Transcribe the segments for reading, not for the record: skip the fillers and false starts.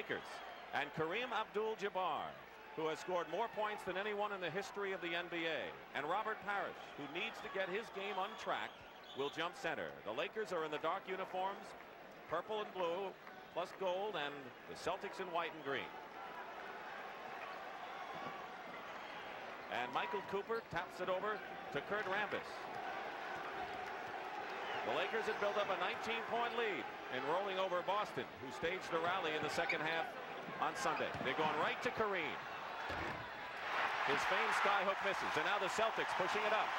Lakers. And Kareem Abdul-Jabbar, who has scored more points than anyone in the history of the NBA, and Robert Parrish, who needs to get his game on track, will jump center. The Lakers are in the dark uniforms, purple and blue, plus gold, and the Celtics in white and green. And Michael Cooper taps it over to Kurt Rambis. The Lakers had built up a 19-point lead in rolling over Boston, who staged a rally in the second half on Sunday. They're going right to Kareem. His famed skyhook misses, and now the Celtics pushing it up.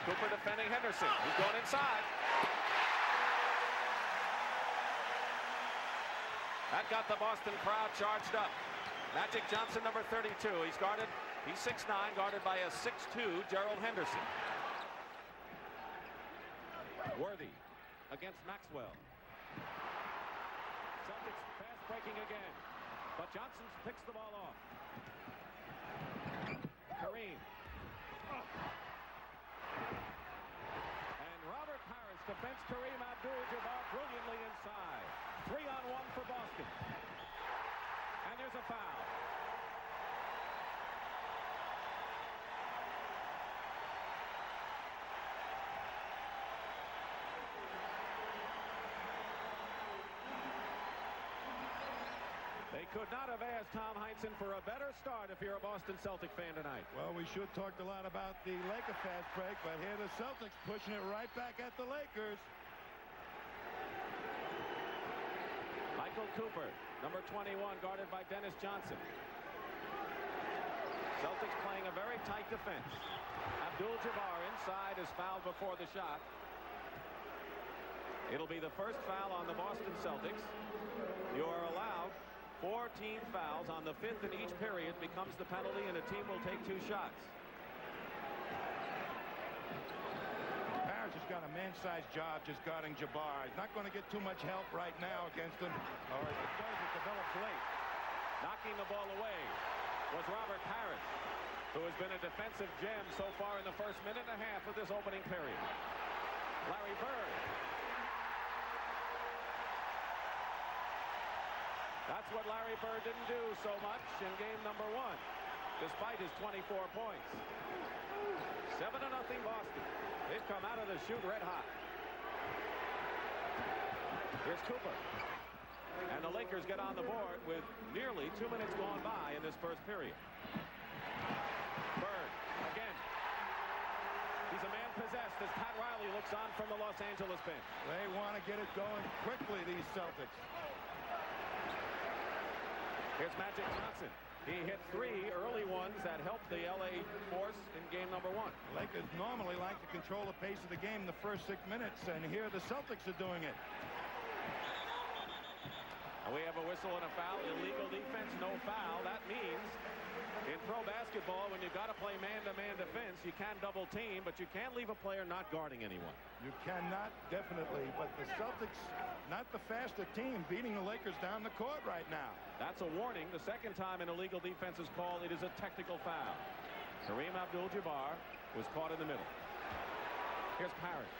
Cooper defending Henderson. He's going inside. That got the Boston crowd charged up. Magic Johnson, number 32. He's guarded. He's 6'9", guarded by a 6'2" Gerald Henderson. Worthy against Maxwell. Celtics fast breaking again, but Johnson picks the ball off. Kareem. And Robert Parrish defends Kareem Abdul-Jabbar brilliantly inside. 3-on-1 for Boston. And there's a foul. They could not have asked Tom Heinsohn for a better start if you're a Boston Celtic fan tonight. Well, we should talk a lot about the Laker fast break, but here the Celtics pushing it right back at the Lakers. Michael Cooper, number 21, guarded by Dennis Johnson. Celtics playing a very tight defense. Abdul-Jabbar inside is fouled before the shot. It'll be the first foul on the Boston Celtics. You are allowed 4 team fouls. On the 5th in each period becomes the penalty, and a team will take 2 shots. Parrish has got a man-sized job just guarding Jabbar. He's not going to get too much help right now against him, or if it does, it develops late. Knocking the ball away was Robert Parrish, who has been a defensive gem so far in the first minute and a half of this opening period. Larry Bird. That's what Larry Bird didn't do so much in game number 1, despite his 24 points. 7-0 Boston. They've come out of the chute red hot. Here's Cooper. And the Lakers get on the board with nearly 2 minutes gone by in this first period. Bird again. He's a man possessed as Pat Riley looks on from the Los Angeles bench. They want to get it going quickly, these Celtics. Here's Magic Johnson. He hit 3 early ones that helped the LA Force in game number 1. Lakers normally like to control the pace of the game in the first 6 minutes, and here the Celtics are doing it. And we have a whistle and a foul. Illegal defense, no foul. That means in pro basketball, when you've got to play man-to-man defense, you can double team, but you can't leave a player not guarding anyone. You cannot, definitely, but the Celtics, not the faster team, beating the Lakers down the court right now. That's a warning. The second time an illegal defense is called, it is a technical foul. Kareem Abdul-Jabbar was caught in the middle. Here's Parrish.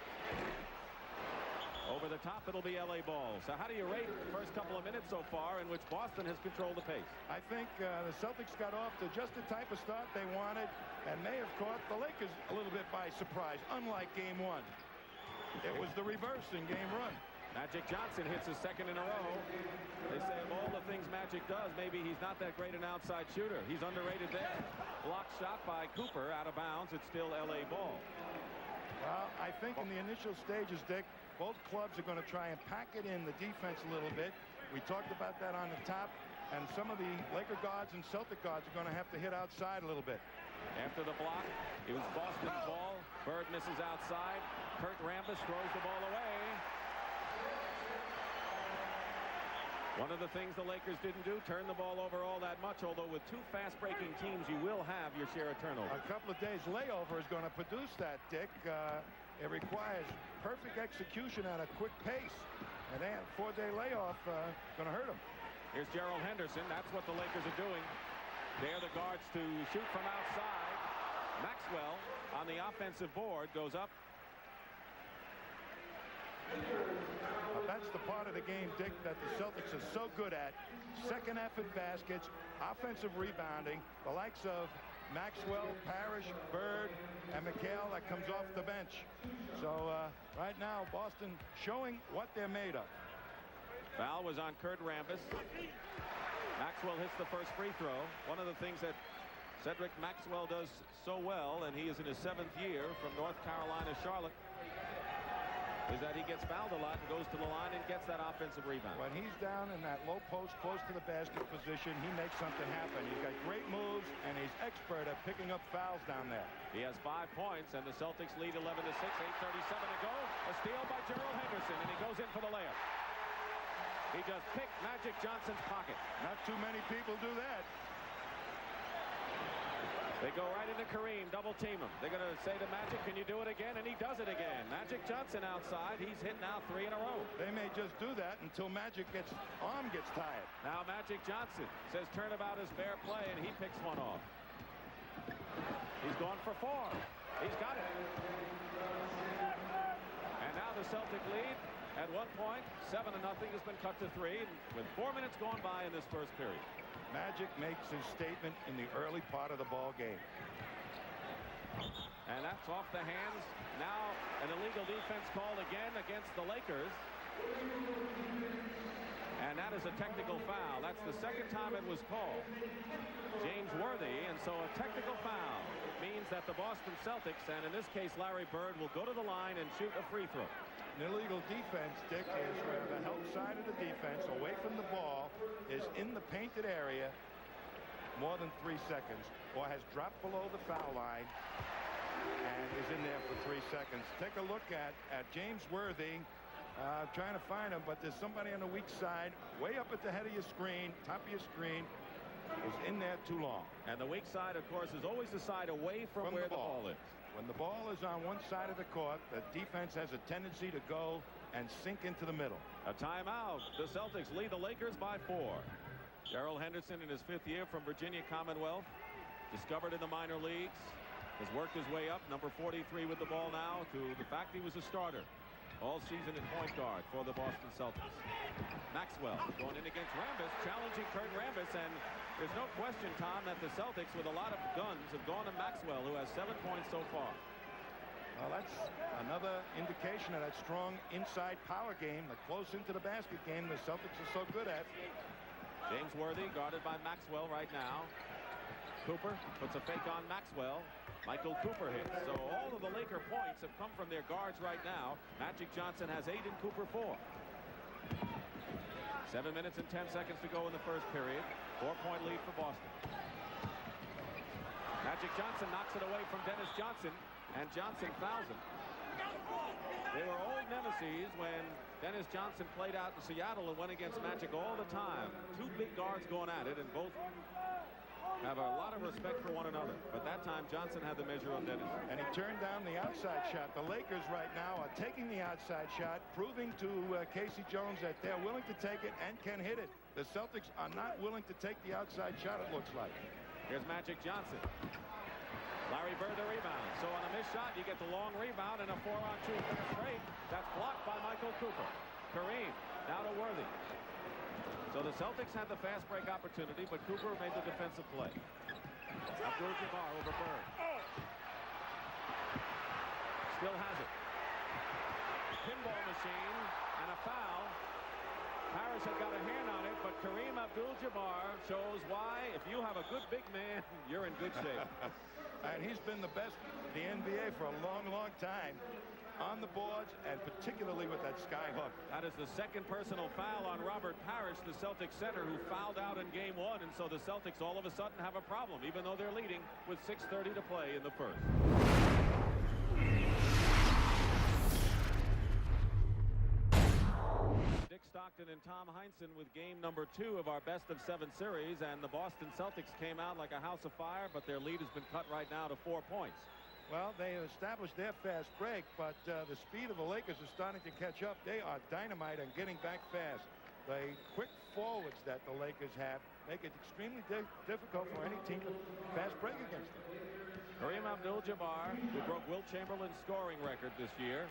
Over the top, it'll be LA ball. So how do you rate the first couple of minutes so far in which Boston has controlled the pace? I think the Celtics got off to just the type of start they wanted and may have caught the Lakers a little bit by surprise, unlike game 1. It was the reverse in game 1. Magic Johnson hits his second in a row. They say of all the things Magic does, maybe he's not that great an outside shooter. He's underrated there. Blocked shot by Cooper out of bounds. It's still LA ball. Well, I think in the initial stages, Dick, both clubs are going to try and pack it in the defense a little bit. We talked about that on the top, and some of the Laker guards and Celtic guards are going to have to hit outside a little bit. After the block, it was Boston's ball. Bird misses outside. Kurt Rambis throws the ball away. One of the things the Lakers didn't do, turn the ball over all that much, although with 2 fast-breaking teams, you will have your share of turnovers. A couple of days layover is going to produce that, Dick. It requires perfect execution at a quick pace. And then 4-day layoff going to hurt them. Here's Gerald Henderson. That's what the Lakers are doing. They're the guards to shoot from outside. Maxwell on the offensive board goes up. A That's the part of the game, Dick, that the Celtics are so good at. Second effort baskets, offensive rebounding, the likes of Maxwell, Parrish, Bird, and McHale that comes off the bench. So right now, Boston showing what they're made of. Foul was on Kurt Rambis. Maxwell hits the first free throw. One of the things that Cedric Maxwell does so well, and he is in his 7th year from North Carolina, Charlotte, is that he gets fouled a lot and goes to the line and gets that offensive rebound. When he's down in that low post close to the basket position, he makes something happen. He's got great moves, and he's expert at picking up fouls down there. He has 5 points, and the Celtics lead 11-6, 8:37 to go. A steal by Gerald Henderson, and he goes in for the layup. He just picked Magic Johnson's pocket. Not too many people do that. They go right into Kareem, double team him. They're going to say to Magic, can you do it again? And he does it again. Magic Johnson outside. He's hit now 3 in a row. They may just do that until Magic's arm gets tired. Now Magic Johnson says turnabout is fair play, and he picks one off. He's gone for 4. He's got it. And now the Celtic lead at one point, 7-0, has been cut to 3 with 4 minutes gone by in this first period. Magic makes his statement in the early part of the ball game. And that's off the hands. Now an illegal defense called again against the Lakers. And that is a technical foul. That's the second time it was called. James Worthy, and so a technical foul means that the Boston Celtics, and in this case Larry Bird, will go to the line and shoot a free throw. An illegal defense, Dick, is where the help side of the defense, away from the ball, is in the painted area more than 3 seconds, or has dropped below the foul line and is in there for 3 seconds. Take a look at James Worthy. Trying to find him, but there's somebody on the weak side, way up at the head of your screen, top of your screen, is in there too long. And the weak side, of course, is always the side away from where the ball is. When the ball is on one side of the court, the defense has a tendency to go and sink into the middle. A timeout. The Celtics lead the Lakers by 4. Gerald Henderson, in his 5th year from Virginia Commonwealth, discovered in the minor leagues, has worked his way up, number 43 with the ball now, to the fact he was a starter all season at point guard for the Boston Celtics. Maxwell going in against Rambis, challenging Kurt Rambis, and there's no question, Tom, that the Celtics, with a lot of guns, have gone to Maxwell, who has 7 points so far. Well, that's another indication of that strong inside power game, the close into the basket game the Celtics are so good at. James Worthy guarded by Maxwell right now. Cooper puts a fake on Maxwell. Michael Cooper hits. So all of the Laker points have come from their guards right now. Magic Johnson has 8 and Cooper 4. 7 minutes and 10 seconds to go in the first period. 4-point lead for Boston. Magic Johnson knocks it away from Dennis Johnson, and Johnson fouls him. They were old nemesis when Dennis Johnson played out in Seattle and went against Magic all the time. 2 big guards going at it, and both have a lot of respect for one another. But that time Johnson had the measure on Dennis. And he turned down the outside shot. The Lakers right now are taking the outside shot, proving to Casey Jones that they're willing to take it and can hit it. The Celtics are not willing to take the outside shot, it looks like. Here's Magic Johnson. Larry Bird the rebound. So on a missed shot, you get the long rebound and a 4-on-2 fast break. That's blocked by Michael Cooper. Kareem now to Worthy. So the Celtics had the fast break opportunity, but Cooper made the defensive play. Abdul-Jabbar over Bird. Still has it. Pinball machine and a foul. Parrish had got a hand on it, but Kareem Abdul-Jabbar shows why, if you have a good big man, you're in good shape. And he's been the best in the NBA for a long, long time. On the boards, and particularly with that sky hook. That is the second personal foul on Robert Parrish, the Celtics center, who fouled out in game 1, and so the Celtics all of a sudden have a problem, even though they're leading with 6:30 to play in the first. Dick Stockton and Tom Heinsohn with game number 2 of our best-of-7 series, and the Boston Celtics came out like a house of fire, but their lead has been cut right now to 4 points. Well, they established their fast break, but the speed of the Lakers is starting to catch up. They are dynamite and getting back fast. The quick forwards that the Lakers have make it extremely difficult for any team to fast break against them. Kareem Abdul-Jabbar, who broke Wilt Chamberlain's scoring record this year,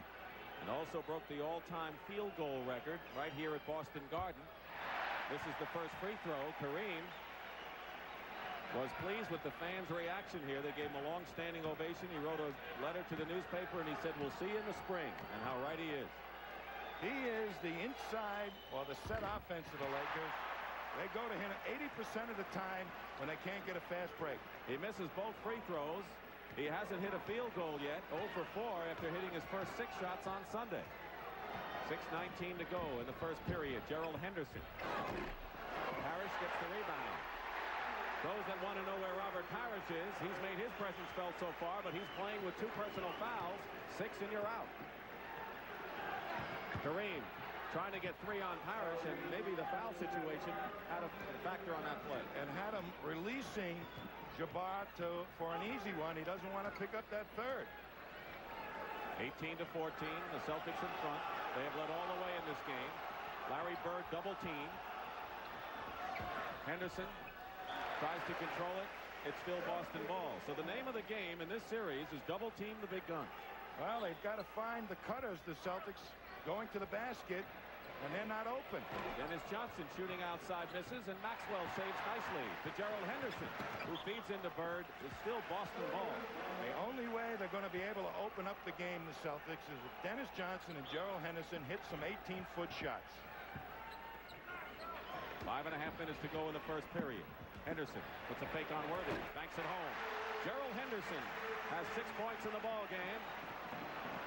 and also broke the all-time field goal record right here at Boston Garden. This is the first free throw. Kareem was pleased with the fans' reaction here. They gave him a long-standing ovation. He wrote a letter to the newspaper, and he said, "We'll see you in the spring," and how right he is. He is the inside or the set offense of the Lakers. They go to him 80% of the time when they can't get a fast break. He misses both free throws. He hasn't hit a field goal yet. 0 for 4 after hitting his first 6 shots on Sunday. 6:19 to go in the first period. Gerald Henderson. Parrish gets the rebound. Those that want to know where Robert Parrish is, he's made his presence felt so far, but he's playing with 2 personal fouls. 6 and you're out. Kareem trying to get 3 on Parrish, and maybe the foul situation had a factor on that play. And had him releasing Jabbar for an easy one. He doesn't want to pick up that third. 18-14, the Celtics in front. They have led all the way in this game. Larry Bird double team. Henderson tries to control it. It's still Boston ball. So the name of the game in this series is double team the big guns. Well, they've got to find the cutters, the Celtics, going to the basket, and they're not open. Dennis Johnson shooting outside, misses, and Maxwell saves nicely to Gerald Henderson, who feeds into Bird. It's still Boston ball. The only way they're going to be able to open up the game, the Celtics, is if Dennis Johnson and Gerald Henderson hit some 18-foot shots. 5.5 minutes to go in the first period. Henderson puts a fake on Worthy, banks it home. Gerald Henderson has 6 points in the ball game.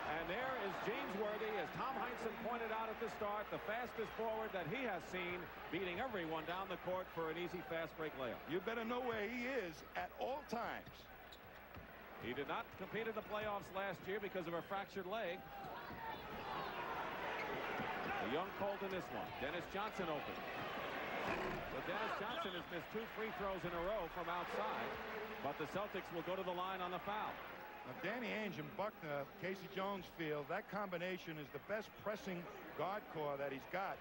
And there is James Worthy, as Tom Heinsohn pointed out at the start, the fastest forward that he has seen, beating everyone down the court for an easy fast break layup. You better know where he is at all times. He did not compete in the playoffs last year because of a fractured leg. A young Colt in this one. Dennis Johnson open. But Dennis Johnson has missed 2 free throws in a row from outside, but the Celtics will go to the line on the foul. Now, Danny Ainge and Buckner, Casey Jones feel that combination is the best pressing guard core that he's got.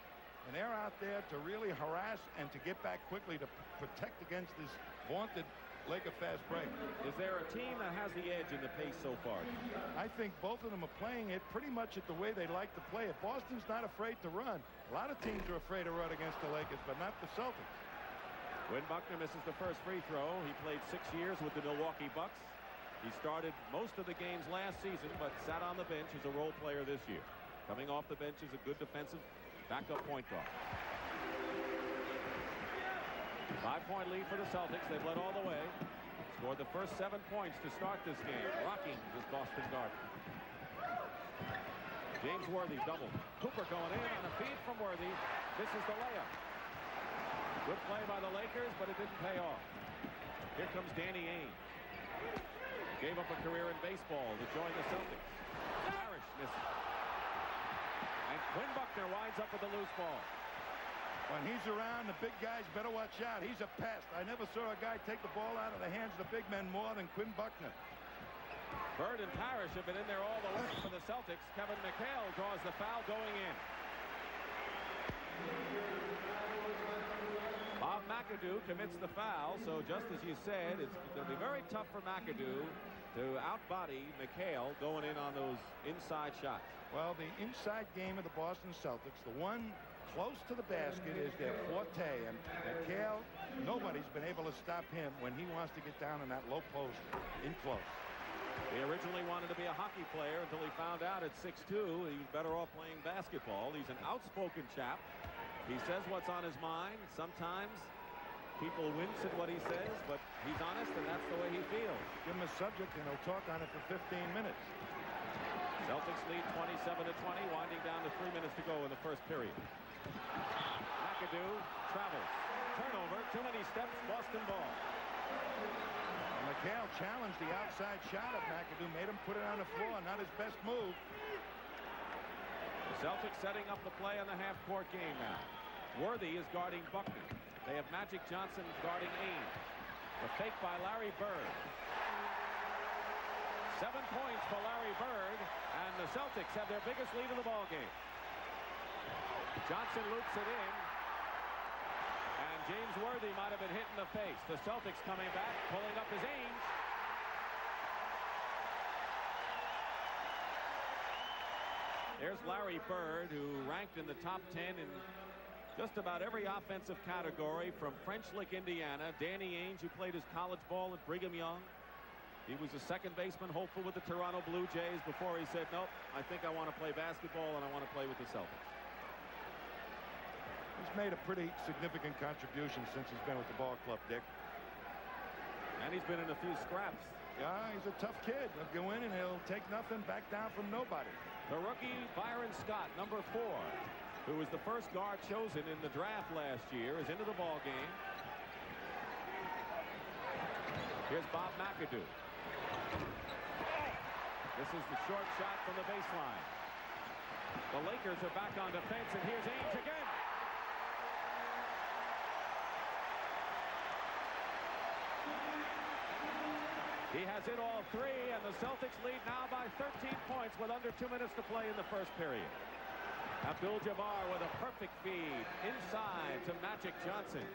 And they're out there to really harass and to get back quickly to protect against this vaunted Laker fast break. Is there a team that has the edge in the pace so far? I think both of them are playing it pretty much at the way they like to play it. Boston's not afraid to run. A lot of teams are afraid to run against the Lakers, but not the Celtics. When Buckner misses the first free throw, he played 6 years with the Milwaukee Bucks. He started most of the games last season, but sat on the bench as a role player this year. Coming off the bench is a good defensive backup point guard. 5-point lead for the Celtics. They've led all the way. Scored the first 7 points to start this game, rocking this Boston Garden. James Worthy double. Cooper going in on a feed from Worthy. This is the layup. Good play by the Lakers, but it didn't pay off. Here comes Danny Ainge. Gave up a career in baseball to join the Celtics. Parrish misses. And Quinn Buckner winds up with the loose ball. When he's around, the big guys better watch out. He's a pest. I never saw a guy take the ball out of the hands of the big men more than Quinn Buckner. Bird and Parrish have been in there all the way for the Celtics. Kevin McHale draws the foul going in. Bob McAdoo commits the foul, so just as you said, it's going to be very tough for McAdoo to outbody McHale going in on those inside shots. Well, the inside game of the Boston Celtics, the one close to the basket, is their forte, and McHale, nobody's been able to stop him when he wants to get down in that low post in close. He originally wanted to be a hockey player until he found out at 6'2" he was better off playing basketball. He's an outspoken chap. He says what's on his mind. Sometimes people wince at what he says, but he's honest, and that's the way he feels. Give him a subject, and he'll talk on it for 15 minutes. Celtics lead 27-20, winding down to 3 minutes to go in the first period. McAdoo travels. Turnover, too many steps, Boston ball. McHale challenged the outside shot of McAdoo, made him put it on the floor, not his best move. The Celtics setting up the play on the half-court game now. Worthy is guarding Buckner. They have Magic Johnson guarding Ainge. The fake by Larry Bird. 7 points for Larry Bird, and the Celtics have their biggest lead of the ball game. Johnson loops it in, and James Worthy might have been hit in the face. The Celtics coming back, pulling up his Ainge. Here's Larry Bird, who ranked in the top 10 in just about every offensive category, from French Lick, Indiana. Danny Ainge, who played his college ball at Brigham Young. He was a second baseman hopeful with the Toronto Blue Jays before he said, nope, I think I want to play basketball and I want to play with the Celtics. He's made a pretty significant contribution since he's been with the ball club, Dick. And he's been in a few scraps. Yeah, he's a tough kid. He'll go in and he'll take nothing back down from nobody. The rookie Byron Scott, number 4, who was the first guard chosen in the draft last year, is into the ball game. Here's Bob McAdoo. This is the short shot from the baseline. The Lakers are back on defense, and here's Ainge again. He has hit all 3, and the Celtics lead now by 13 points with under 2 minutes to play in the first period. Abdul-Jabbar with a perfect feed inside to Magic Johnson.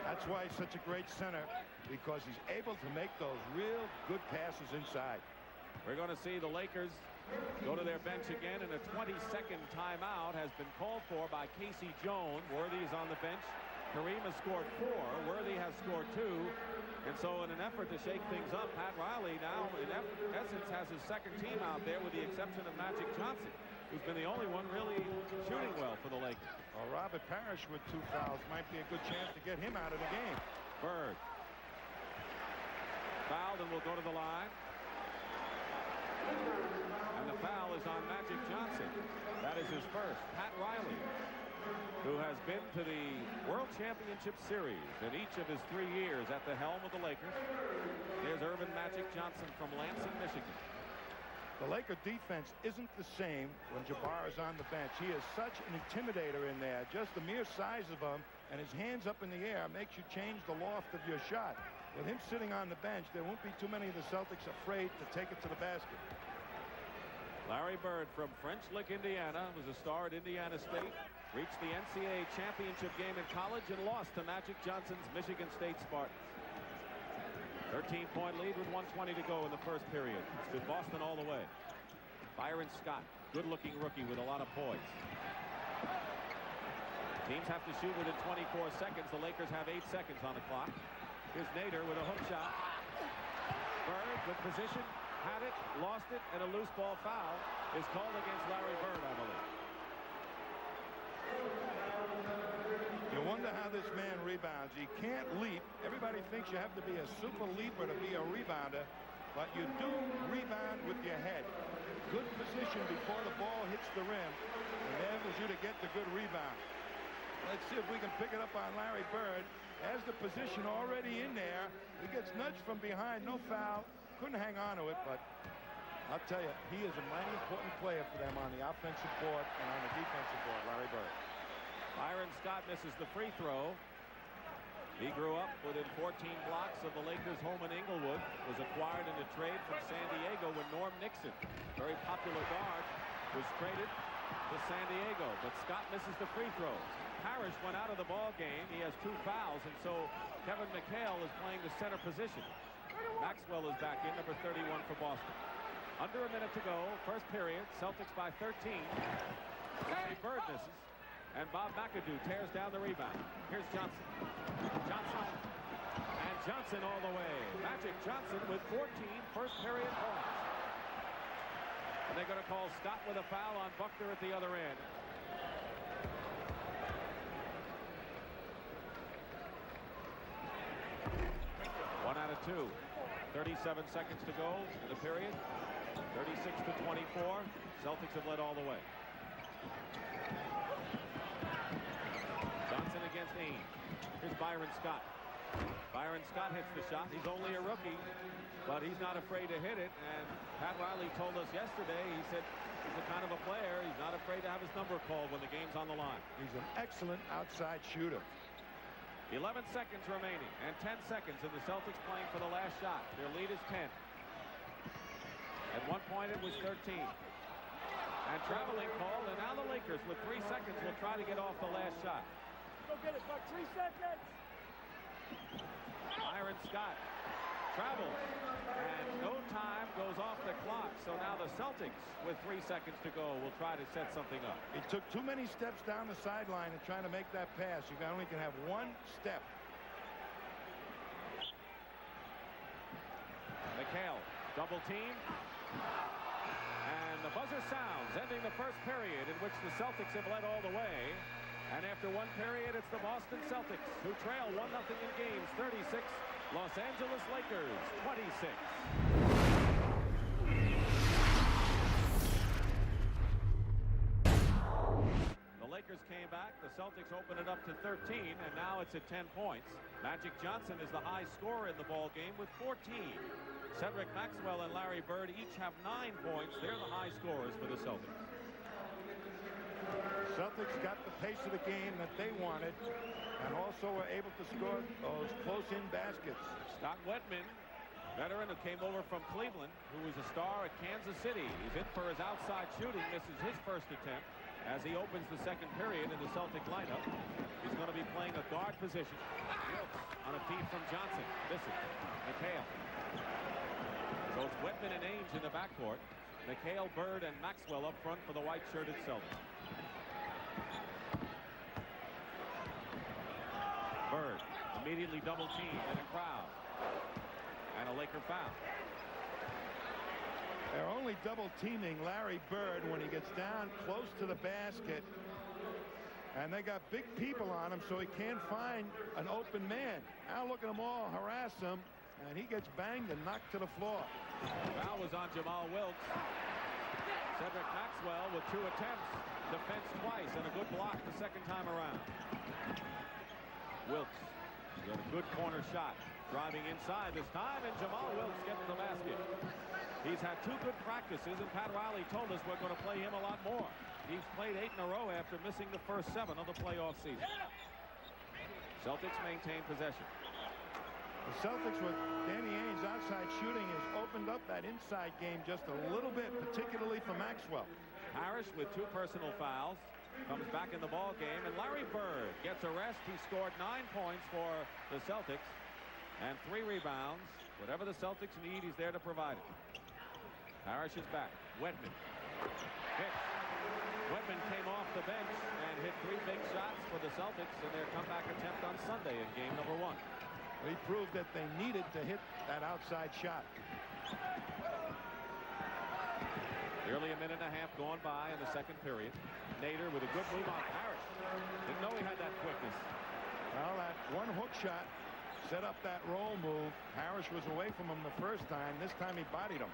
That's why he's such a great center, because he's able to make those real good passes inside. We're going to see the Lakers go to their bench again, and a 20-second timeout has been called for by Casey Jones. Worthy is on the bench. Kareem has scored 4. Worthy has scored 2. And so in an effort to shake things up, Pat Riley now in essence has his second team out there, with the exception of Magic Johnson, who's been the only one really shooting well for the Lakers. Well, Robert Parrish with 2 fouls might be a good chance to get him out of the game. Bird fouled and will go to the line. And the foul is on Magic Johnson. That is his first. Pat Riley, who has been to the World Championship Series in each of his 3 years at the helm of the Lakers. There's Irvin Magic Johnson from Lansing, Michigan. The Laker defense isn't the same when Jabbar is on the bench. He is such an intimidator in there. Just the mere size of him and his hands up in the air makes you change the loft of your shot. With him sitting on the bench, there won't be too many of the Celtics afraid to take it to the basket. Larry Bird from French Lick, Indiana, was a star at Indiana State. Reached the NCAA championship game in college and lost to Magic Johnson's Michigan State Spartans. 13-point lead with 1:20 to go in the first period. It's been Boston all the way. Byron Scott, good-looking rookie with a lot of poise. Teams have to shoot within 24 seconds. The Lakers have 8 seconds on the clock. Here's Nader with a hook shot. Bird with position, had it, lost it, and a loose ball foul is called against Larry Bird, I believe. You wonder how this man rebounds. He can't leap. Everybody thinks you have to be a super leaper to be a rebounder, but you do rebound with your head. Good position before the ball hits the rim enables you to get the good rebound. Let's see if we can pick it up on Larry Bird. Has the position already in there. He gets nudged from behind. No foul. Couldn't hang on to it, but I'll tell you, he is a mighty important player for them on the offensive board and on the defensive board, Larry Bird. Byron Scott misses the free throw. He grew up within 14 blocks of the Lakers' home in Inglewood. Was acquired in a trade from San Diego when Norm Nixon, very popular guard, was traded to San Diego. But Scott misses the free throws. Parrish went out of the ball game. He has 2 fouls, and so Kevin McHale is playing the center position. Maxwell is back in, number 31 for Boston. Under a minute to go, first period. Celtics by 13. Bird misses. And Bob McAdoo tears down the rebound. Here's Johnson. Johnson. And Johnson all the way. Magic Johnson with 14 first period points. And they're going to call Scott with a foul on Buckner at the other end. One out of 2. 37 seconds to go in the period. 36-24. Celtics have led all the way. Johnson against Ainge. Here's Byron Scott. Byron Scott hits the shot. He's only a rookie, but he's not afraid to hit it. And Pat Riley told us yesterday, he said he's the kind of a player, he's not afraid to have his number called when the game's on the line. He's an excellent outside shooter. 11 seconds remaining and 10 seconds, and the Celtics playing for the last shot. Their lead is 10. At one point it was 13. And traveling call, and now the Lakers with 3 seconds will try to get off the last shot. Go get it, Buck. 3 seconds. Byron Scott travels, and no time goes off the clock. So now the Celtics, with 3 seconds to go, will try to set something up. He took too many steps down the sideline and trying to make that pass. You only can have one step. McHale, double team. And the buzzer sounds, ending the first period in which the Celtics have led all the way. And after one period, it's the Boston Celtics who trail 1-0 in games 36. Los Angeles Lakers 26. The Lakers came back. The Celtics opened it up to 13, and now it's at 10 points. Magic Johnson is the high scorer in the ball game with 14. Cedric Maxwell and Larry Bird each have 9 points. They're the high scorers for the Celtics. Celtics got the pace of the game that they wanted and also were able to score those close-in baskets. Scott Wedman, veteran who came over from Cleveland, who was a star at Kansas City. He's in for his outside shooting, misses his first attempt as he opens the second period in the Celtic lineup. He's going to be playing a guard position. On a feed from Johnson. Misses. McHale. So it's Wedman and Ainge in the backcourt. McHale, Bird, and Maxwell up front for the white-shirted Celtics. Bird immediately double teamed in a crowd. And a Laker foul. They're only double teaming Larry Bird when he gets down close to the basket. And they got big people on him, so he can't find an open man. Now look at them all harass him, and he gets banged and knocked to the floor. The foul was on Jamal Wilkes. Cedric Maxwell with 2 attempts. Defense twice and a good block the second time around. Wilkes got a good corner shot. Driving inside this time, and Jamal Wilkes gets the basket. He's had 2 good practices, and Pat Riley told us we're going to play him a lot more. He's played 8 in a row after missing the first 7 of the playoff season. Celtics maintain possession. The Celtics with Danny Ainge outside shooting has opened up that inside game just a little bit, particularly for Maxwell. Parrish with 2 personal fouls comes back in the ball game, and Larry Bird gets a rest. He scored 9 points for the Celtics and 3 rebounds. Whatever the Celtics need, he's there to provide it. Parrish is back. Wedman hits. Wedman came off the bench and hit 3 big shots for the Celtics in their comeback attempt on Sunday in game number 1. He proved that they needed to hit that outside shot. Nearly a minute and a half gone by in the second period. Nader with a good move on Parrish. Didn't know he had that quickness. Well, that one hook shot set up that roll move. Parrish was away from him the first time. This time he bodied him.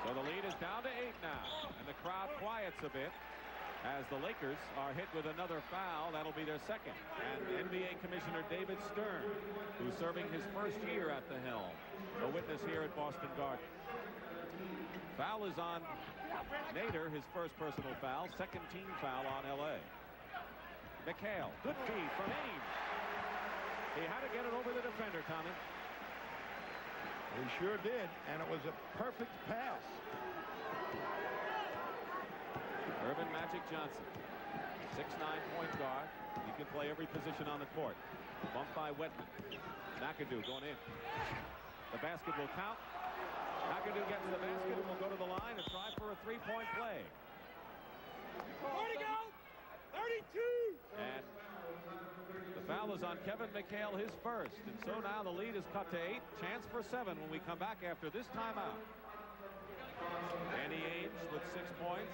So the lead is down to 8 now, and the crowd quiets a bit as the Lakers are hit with another foul. That'll be their second. And NBA Commissioner David Stern, who's serving his first year at the helm, a witness here at Boston Garden. Foul is on Nader, his first personal foul, second team foul on LA. McHale, good feed from Ainge. He had to get it over the defender, Tommy. He sure did, and it was a perfect pass. Earvin Magic Johnson, 6'9" point guard. He can play every position on the court. Bumped by Wedman. McAdoo going in. The basket will count. McAdoo gets the basket and will go to the line and try for a 3-point play. 40 go! 32! And the foul is on Kevin McHale, his first. And so now the lead is cut to 8. Chance for 7 when we come back after this timeout. Danny Ainge with 6 points.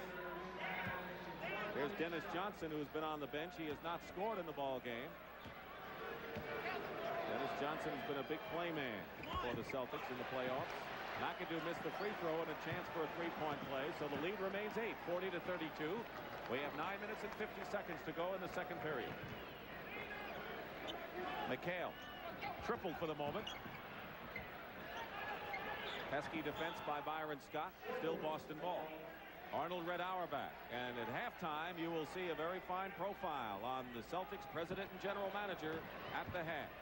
There's Dennis Johnson, who's been on the bench. He has not scored in the ball game. Dennis Johnson has been a big play man for the Celtics in the playoffs. McAdoo missed the free throw and a chance for a 3-point play. So the lead remains 8, 40-32. We have 9 minutes and 50 seconds to go in the second period. McHale, triple for the moment. Pesky defense by Byron Scott. Still Boston ball. Arnold Red Auerbach, and at halftime you will see a very fine profile on the Celtics president and general manager at the half.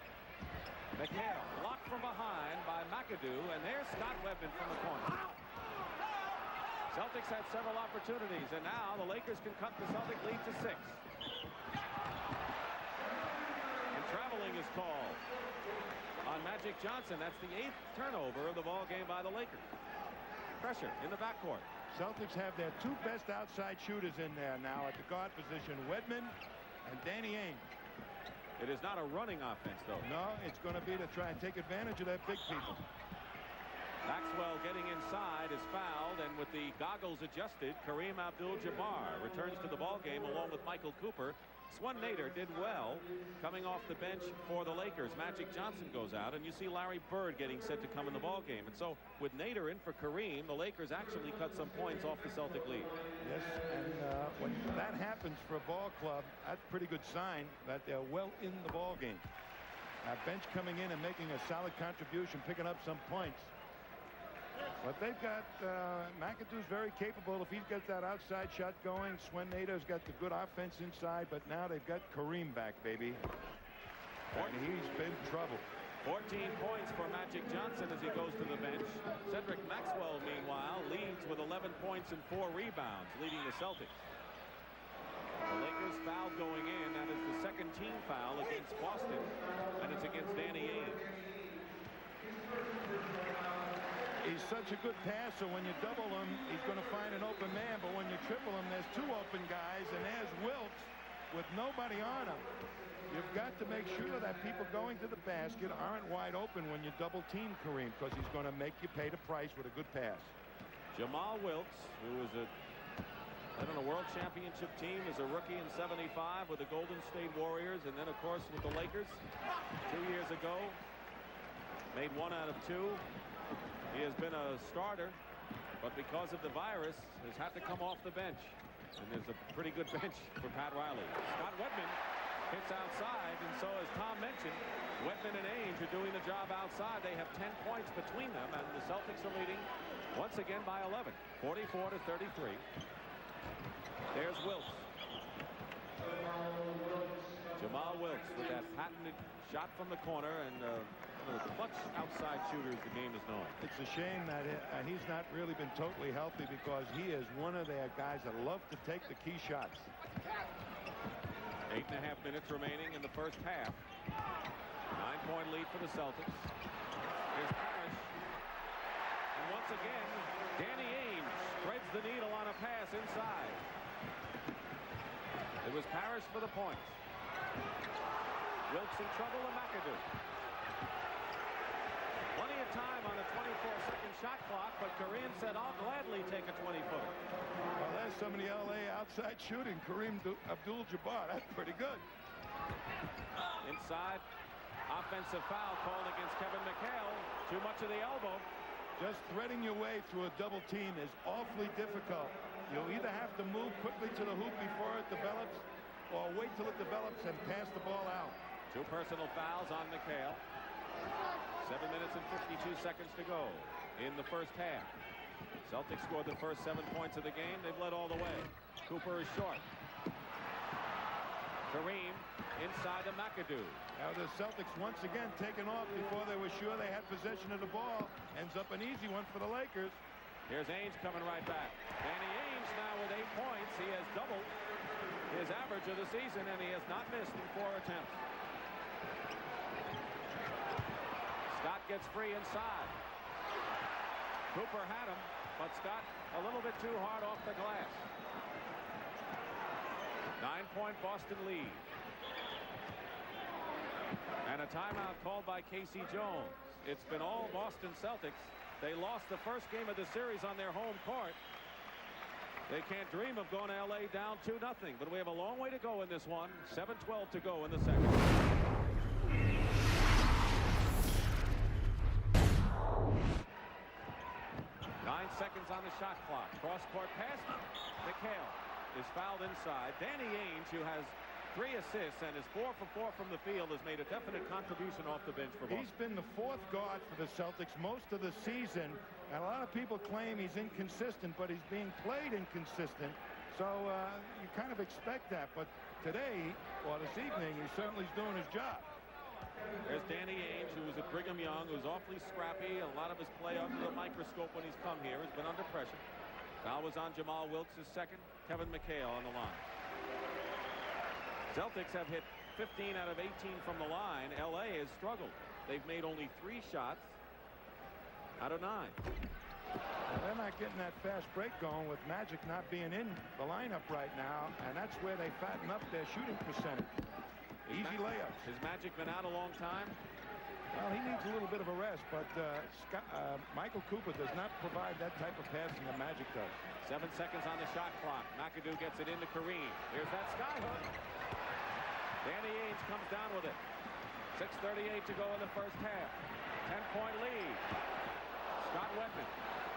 McHale blocked from behind by McAdoo, and there's Scott Wedman from the corner. Celtics had several opportunities, and now the Lakers can cut the Celtic lead to 6. And traveling is called on Magic Johnson. That's the 8th turnover of the ball game by the Lakers. Pressure in the backcourt. Celtics have their two best outside shooters in there now at the guard position, Wedman and Danny Ainge. It is not a running offense, though. No, it's going to be to try and take advantage of their big people. Maxwell getting inside is fouled, and with the goggles adjusted, Kareem Abdul-Jabbar returns to the ball game along with Michael Cooper. Swan Nader did well coming off the bench for the Lakers. Magic Johnson goes out, and you see Larry Bird getting set to come in the ball game. And so with Nader in for Kareem, the Lakers actually cut some points off the Celtic lead. Yes, and when that happens for a ball club, that's a pretty good sign that they're well in the ball game. Bench coming in and making a solid contribution, picking up some points. But they've got McAdoo's very capable if he gets that outside shot going. Swan Nader's got the good offense inside, but now they've got Kareem back, baby. And he's been trouble. 14 points for Magic Johnson as he goes to the bench. Cedric Maxwell, meanwhile, leads with 11 points and 4 rebounds, leading the Celtics. The Lakers foul going in. That is the second team foul against Boston, and it's against Danny Ainge. He's such a good passer. When you double him, he's going to find an open man. But when you triple him, there's two open guys, and there's Wilkes with nobody on him. You've got to make sure that people going to the basket aren't wide open when you double team Kareem, because he's going to make you pay the price with a good pass. Jamal Wilkes, who was on a world championship team as a rookie in '75 with the Golden State Warriors, and then of course with the Lakers 2 years ago, made 1 out of 2. He has been a starter, but because of the virus has had to come off the bench, and there's a pretty good bench for Pat Riley. Scott Wedman hits outside, and so as Tom mentioned, Wedman and Ainge are doing the job outside. They have 10 points between them, and the Celtics are leading once again by 11, 44-33. There's Wilkes. Jamal Wilkes with that patented shot from the corner, and one of the clutch outside shooters the game is known. It's a shame that he's not really been totally healthy, because he is one of their guys that love to take the key shots. 8.5 minutes remaining in the first half. 9-point lead for the Celtics. Here's Parrish. And once again, Danny Ainge threads the needle on a pass inside. It was Parrish for the points. Wilkes in trouble, and McAdoo. Plenty of time on a 24-second shot clock, but Kareem said, I'll gladly take a 20-footer. Well, there's some of the L.A. outside shooting. Kareem Abdul-Jabbar, that's pretty good. Inside, offensive foul called against Kevin McHale. Too much of the elbow. Just threading your way through a double team is awfully difficult. You'll either have to move quickly to the hoop before it develops, or wait till it develops and pass the ball out. 2 personal fouls on McHale. 7 minutes and 52 seconds to go in the first half. Celtics scored the first 7 points of the game. They've led all the way. Cooper is short. Kareem inside to McAdoo. Now the Celtics once again taking off before they were sure they had possession of the ball. Ends up an easy one for the Lakers. Here's Ainge coming right back. Danny Ainge now with 8 points. He has doubled his average of the season, and he has not missed in 4 attempts. Scott gets free inside. Cooper had him, but Scott a little bit too hard off the glass. 9-point Boston lead. And a timeout called by Casey Jones. It's been all Boston Celtics. They lost the first game of the series on their home court. They can't dream of going to L.A. down 2-0, but we have a long way to go in this one. 7:12 to go in the second. 9 seconds on the shot clock. Cross-court pass. McHale is fouled inside. Danny Ainge, who has 3 assists and is 4 for 4 from the field, has made a definite contribution off the bench for Boston. He's been the 4th guard for the Celtics most of the season, and a lot of people claim he's inconsistent, but he's being played inconsistent. So you kind of expect that, but today, or this evening, he certainly is doing his job. There's Danny Ainge, who was at Brigham Young, who's awfully scrappy. A lot of his play under the microscope when he's come here has been under pressure. Foul was on Jamal Wilkes' second. Kevin McHale on the line. Celtics have hit 15 out of 18 from the line. L.A. has struggled. They've made only 3 shots out of 9. They're not getting that fast break going with Magic not being in the lineup right now, and that's where they fatten up their shooting percentage. Easy layups. Has Magic been out a long time? Well, he needs a little bit of a rest, but Michael Cooper does not provide that type of passing that Magic does. 7 seconds on the shot clock. McAdoo gets it into Kareem. Here's that sky hook. Danny Ainge comes down with it. 6:38 to go in the first half. 10-point lead. Scott Wedman.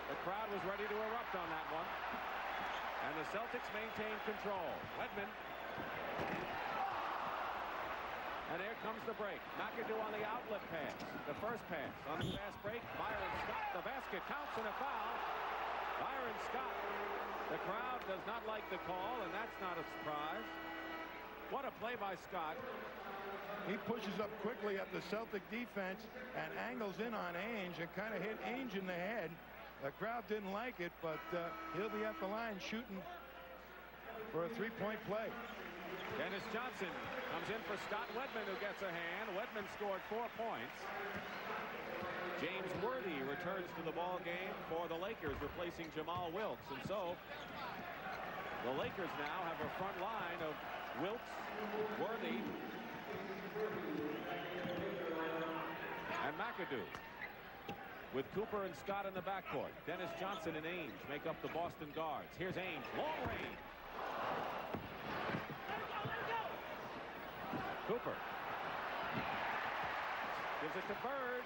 The crowd was ready to erupt on that one. And the Celtics maintain control. Wedman. And here comes the break. McAdoo on the outlet pass. The first pass on the fast break. Byron Scott. The basket counts and a foul. Byron Scott. The crowd does not like the call, and that's not a surprise. What a play by Scott. He pushes up quickly at the Celtic defense and angles in on Ainge and kind of hit Ainge in the head. The crowd didn't like it, but he'll be at the line shooting for a three-point play. Dennis Johnson comes in for Scott Wedman, who gets a hand. Wedman scored 4 points. James Worthy returns to the ball game for the Lakers, replacing Jamal Wilkes. And so the Lakers now have a front line of Wilkes, Worthy, and McAdoo, with Cooper and Scott in the backcourt. Dennis Johnson and Ainge make up the Boston guards. Here's Ainge, long range. Cooper gives it to Bird.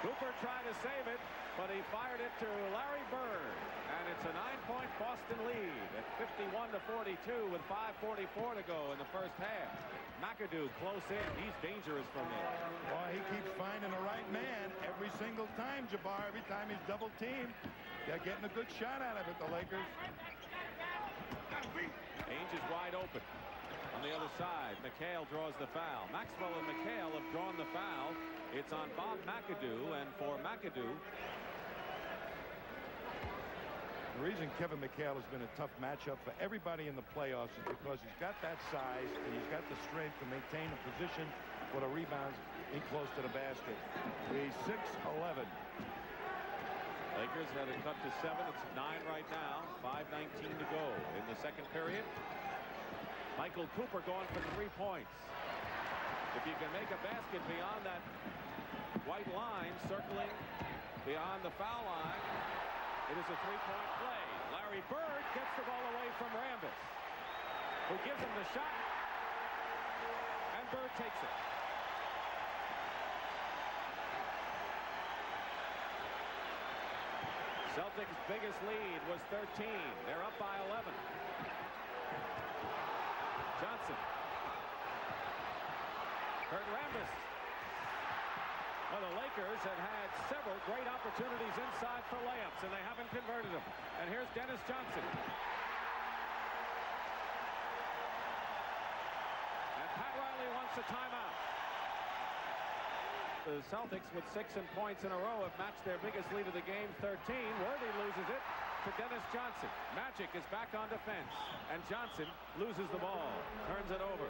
Cooper tried to save it, but he fired it to Larry Bird, and it's a 9-point Boston lead at 51-42 with 5:44 to go in the first half. McAdoo close in. He's dangerous from there. Boy, he keeps finding the right man every single time, Jabbar. Every time he's double teamed, they're getting a good shot out of it, the Lakers. Ainge is wide open. On the other side, McHale draws the foul. Maxwell and McHale have drawn the foul. It's on Bob McAdoo, and for McAdoo, the reason Kevin McHale has been a tough matchup for everybody in the playoffs is because he's got that size and he's got the strength to maintain a position for the rebounds in close to the basket. He's 6'11". Lakers had it cut to 7. It's 9 right now. 5:19 to go in the second period. Michael Cooper going for 3 points. If you can make a basket beyond that white line circling beyond the foul line, it is a 3-point play. Larry Bird gets the ball away from Rambis, who gives him the shot, and Bird takes it. Celtics' biggest lead was 13. They're up by 11. Johnson. Kurt Rambis. Well, the Lakers have had several great opportunities inside for layups, and they haven't converted them. And here's Dennis Johnson. And Pat Riley wants a timeout. The Celtics, with 6 points in a row, have matched their biggest lead of the game, 13. Worthy loses it to Dennis Johnson. Magic is back on defense, and Johnson loses the ball, turns it over.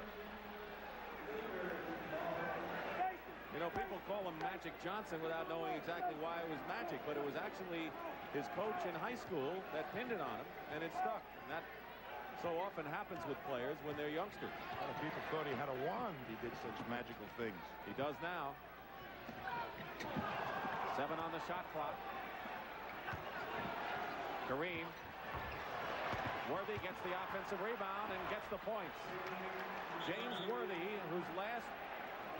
You know, people call him Magic Johnson without knowing exactly why it was Magic, but it was actually his coach in high school that pinned it on him, and it stuck. And that so often happens with players when they're youngsters. A lot of people thought he had a wand. He did such magical things. He does now. 7 on the shot clock. Kareem. Worthy gets the offensive rebound and gets the points. James Worthy, whose last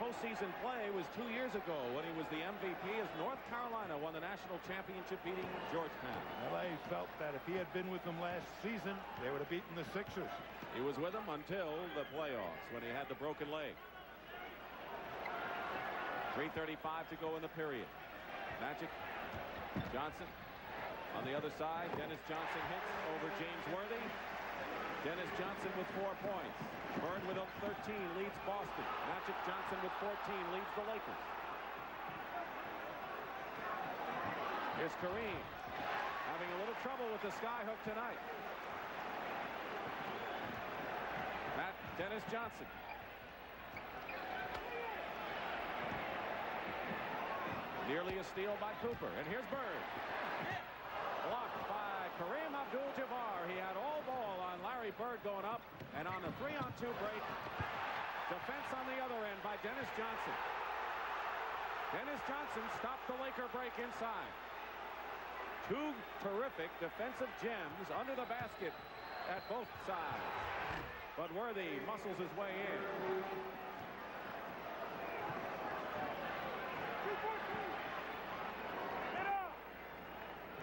postseason play was 2 years ago when he was the MVP as North Carolina won the national championship, beating Georgetown. LA felt that if he had been with them last season, they would have beaten the Sixers. He was with them until the playoffs when he had the broken leg. 3:35 to go in the period. Magic. Johnson on the other side. Dennis Johnson hits over James Worthy. Dennis Johnson with 4 points. Bird with 13 leads Boston. Magic Johnson with 14 leads the Lakers. Here's Kareem having a little trouble with the skyhook tonight. Dennis Johnson. Nearly a steal by Cooper. And here's Bird. Blocked by Kareem Abdul-Jabbar. He had all ball on Larry Bird going up. And on the 3-on-2 break, defense on the other end by Dennis Johnson. Dennis Johnson stopped the Laker break inside. Two terrific defensive gems under the basket at both sides. But Worthy muscles his way in.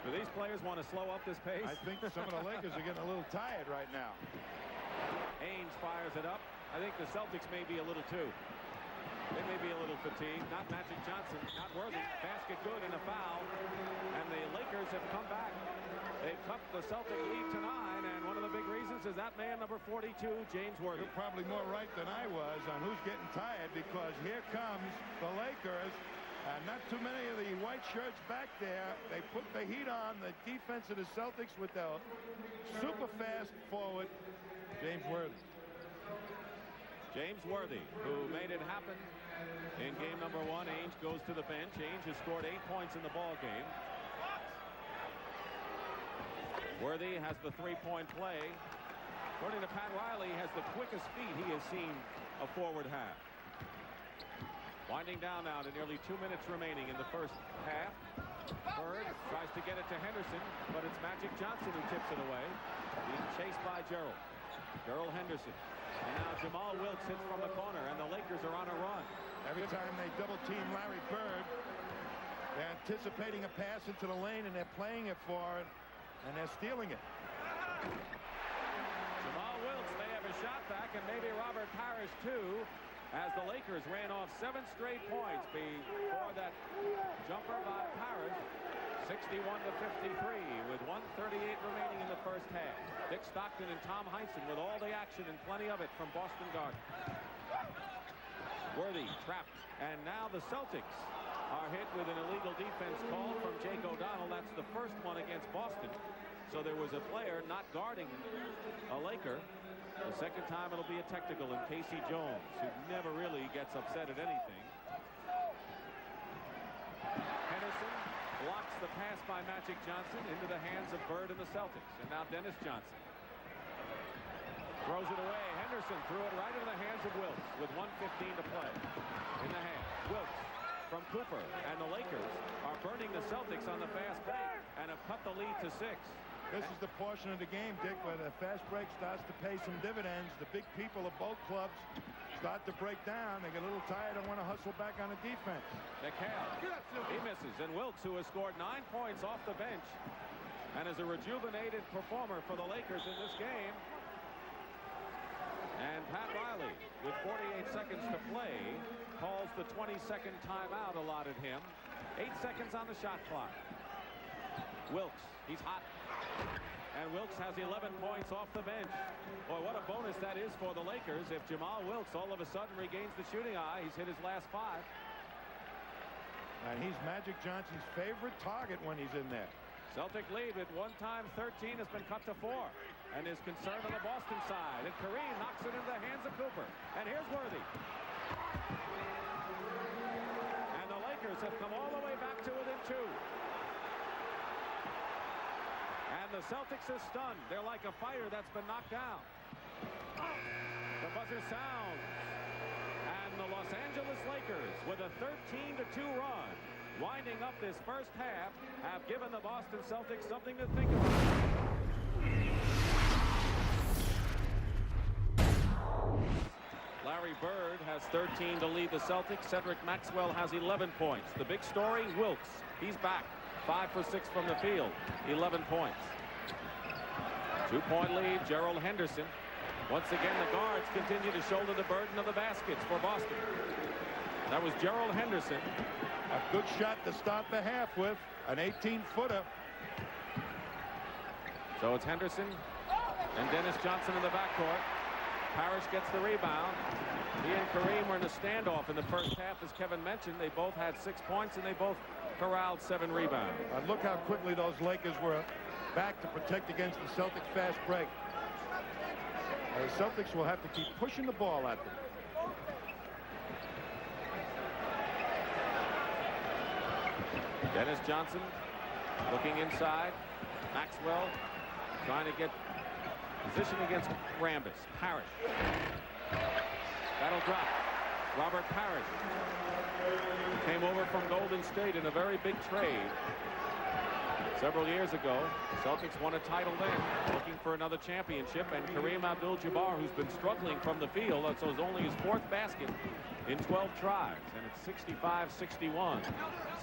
Do these players want to slow up this pace? I think some of the Lakers are getting a little tired right now. Ainge fires it up. I think the Celtics may be a little too. They may be a little fatigued. Not Magic Johnson, not Worthy. Basket good and a foul. And the Lakers have come back. They've cut the Celtic lead to 9, and one of the big reasons is that man, number 42, James Worthy. You're probably more right than I was on who's getting tired, because here comes the Lakers. And not too many of the white shirts back there. They put the heat on the defense of the Celtics with their super fast forward, James Worthy. James Worthy, who made it happen in game number 1. Ainge goes to the bench. Ainge has scored 8 points in the ball game. Worthy has the 3-point play. According to Pat Riley, has the quickest feet he has seen a forward have. Winding down now to nearly 2 minutes remaining in the first half. Bird tries to get it to Henderson, but it's Magic Johnson who tips it away. Being chased by Gerald. Gerald Henderson. And now Jamal Wilkes hits from the corner, and the Lakers are on a run. Every time they double-team Larry Bird, they're anticipating a pass into the lane, and they're playing it for it, and they're stealing it. Jamal Wilkes may have a shot back, and maybe Robert Parrish, too, as the Lakers ran off 7 straight points before that jumper by Parrish. 61-53 with 1:38 remaining in the first half. Dick Stockton and Tom Heinsohn with all the action and plenty of it from Boston Garden. Worthy trapped, and now the Celtics are hit with an illegal defense call from Jake O'Donnell. That's the first one against Boston. So there was a player not guarding a Laker. The second time it'll be a technical in Casey Jones, who never really gets upset at anything. Henderson blocks the pass by Magic Johnson into the hands of Bird and the Celtics. And now Dennis Johnson throws it away. Henderson threw it right into the hands of Wilkes with 1:15 to play. In the hand, Wilkes from Cooper, and the Lakers are burning the Celtics on the fast break and have cut the lead to 6. This is the portion of the game, Dick, where the fast break starts to pay some dividends. The big people of both clubs start to break down. They get a little tired and want to hustle back on the defense. McHale, he misses. And Wilkes, who has scored 9 points off the bench and is a rejuvenated performer for the Lakers in this game. And Pat Riley, with 48 seconds to play, calls the 20-second timeout allotted him. 8 seconds on the shot clock. Wilkes, he's hot. And Wilkes has 11 points off the bench. Boy, what a bonus that is for the Lakers if Jamal Wilkes all of a sudden regains the shooting eye. He's hit his last 5. And he's Magic Johnson's favorite target when he's in there. Celtic lead at one time 13 has been cut to 4. And is concerned on the Boston side. And Kareem knocks it into the hands of Cooper. And here's Worthy. And the Lakers have come all the way back to within 2. And the Celtics are stunned. They're like a fire that's been knocked down. The buzzer sounds. And the Los Angeles Lakers, with a 13-2 run, winding up this first half, have given the Boston Celtics something to think about. Larry Bird has 13 to lead the Celtics. Cedric Maxwell has 11 points. The big story, Wilkes. He's back. 5 for 6 from the field. 11 points. 2-point lead, Gerald Henderson. Once again, the guards continue to shoulder the burden of the baskets for Boston. That was Gerald Henderson. A good shot to start the half with. An 18-footer. So it's Henderson and Dennis Johnson in the backcourt. Parrish gets the rebound. He and Kareem were in a standoff in the first half, as Kevin mentioned. They both had 6 points, and they both corralled 7 rebounds. And look how quickly those Lakers were back to protect against the Celtics fast break. And the Celtics will have to keep pushing the ball at them. Dennis Johnson looking inside. Maxwell trying to get position against Rambis. Parrish. That'll drop. Robert Parrish came over from Golden State in a very big trade several years ago. The Celtics won a title then, looking for another championship, and Kareem Abdul-Jabbar, who's been struggling from the field, so it's only his 4th basket in 12 tries, and it's 65-61.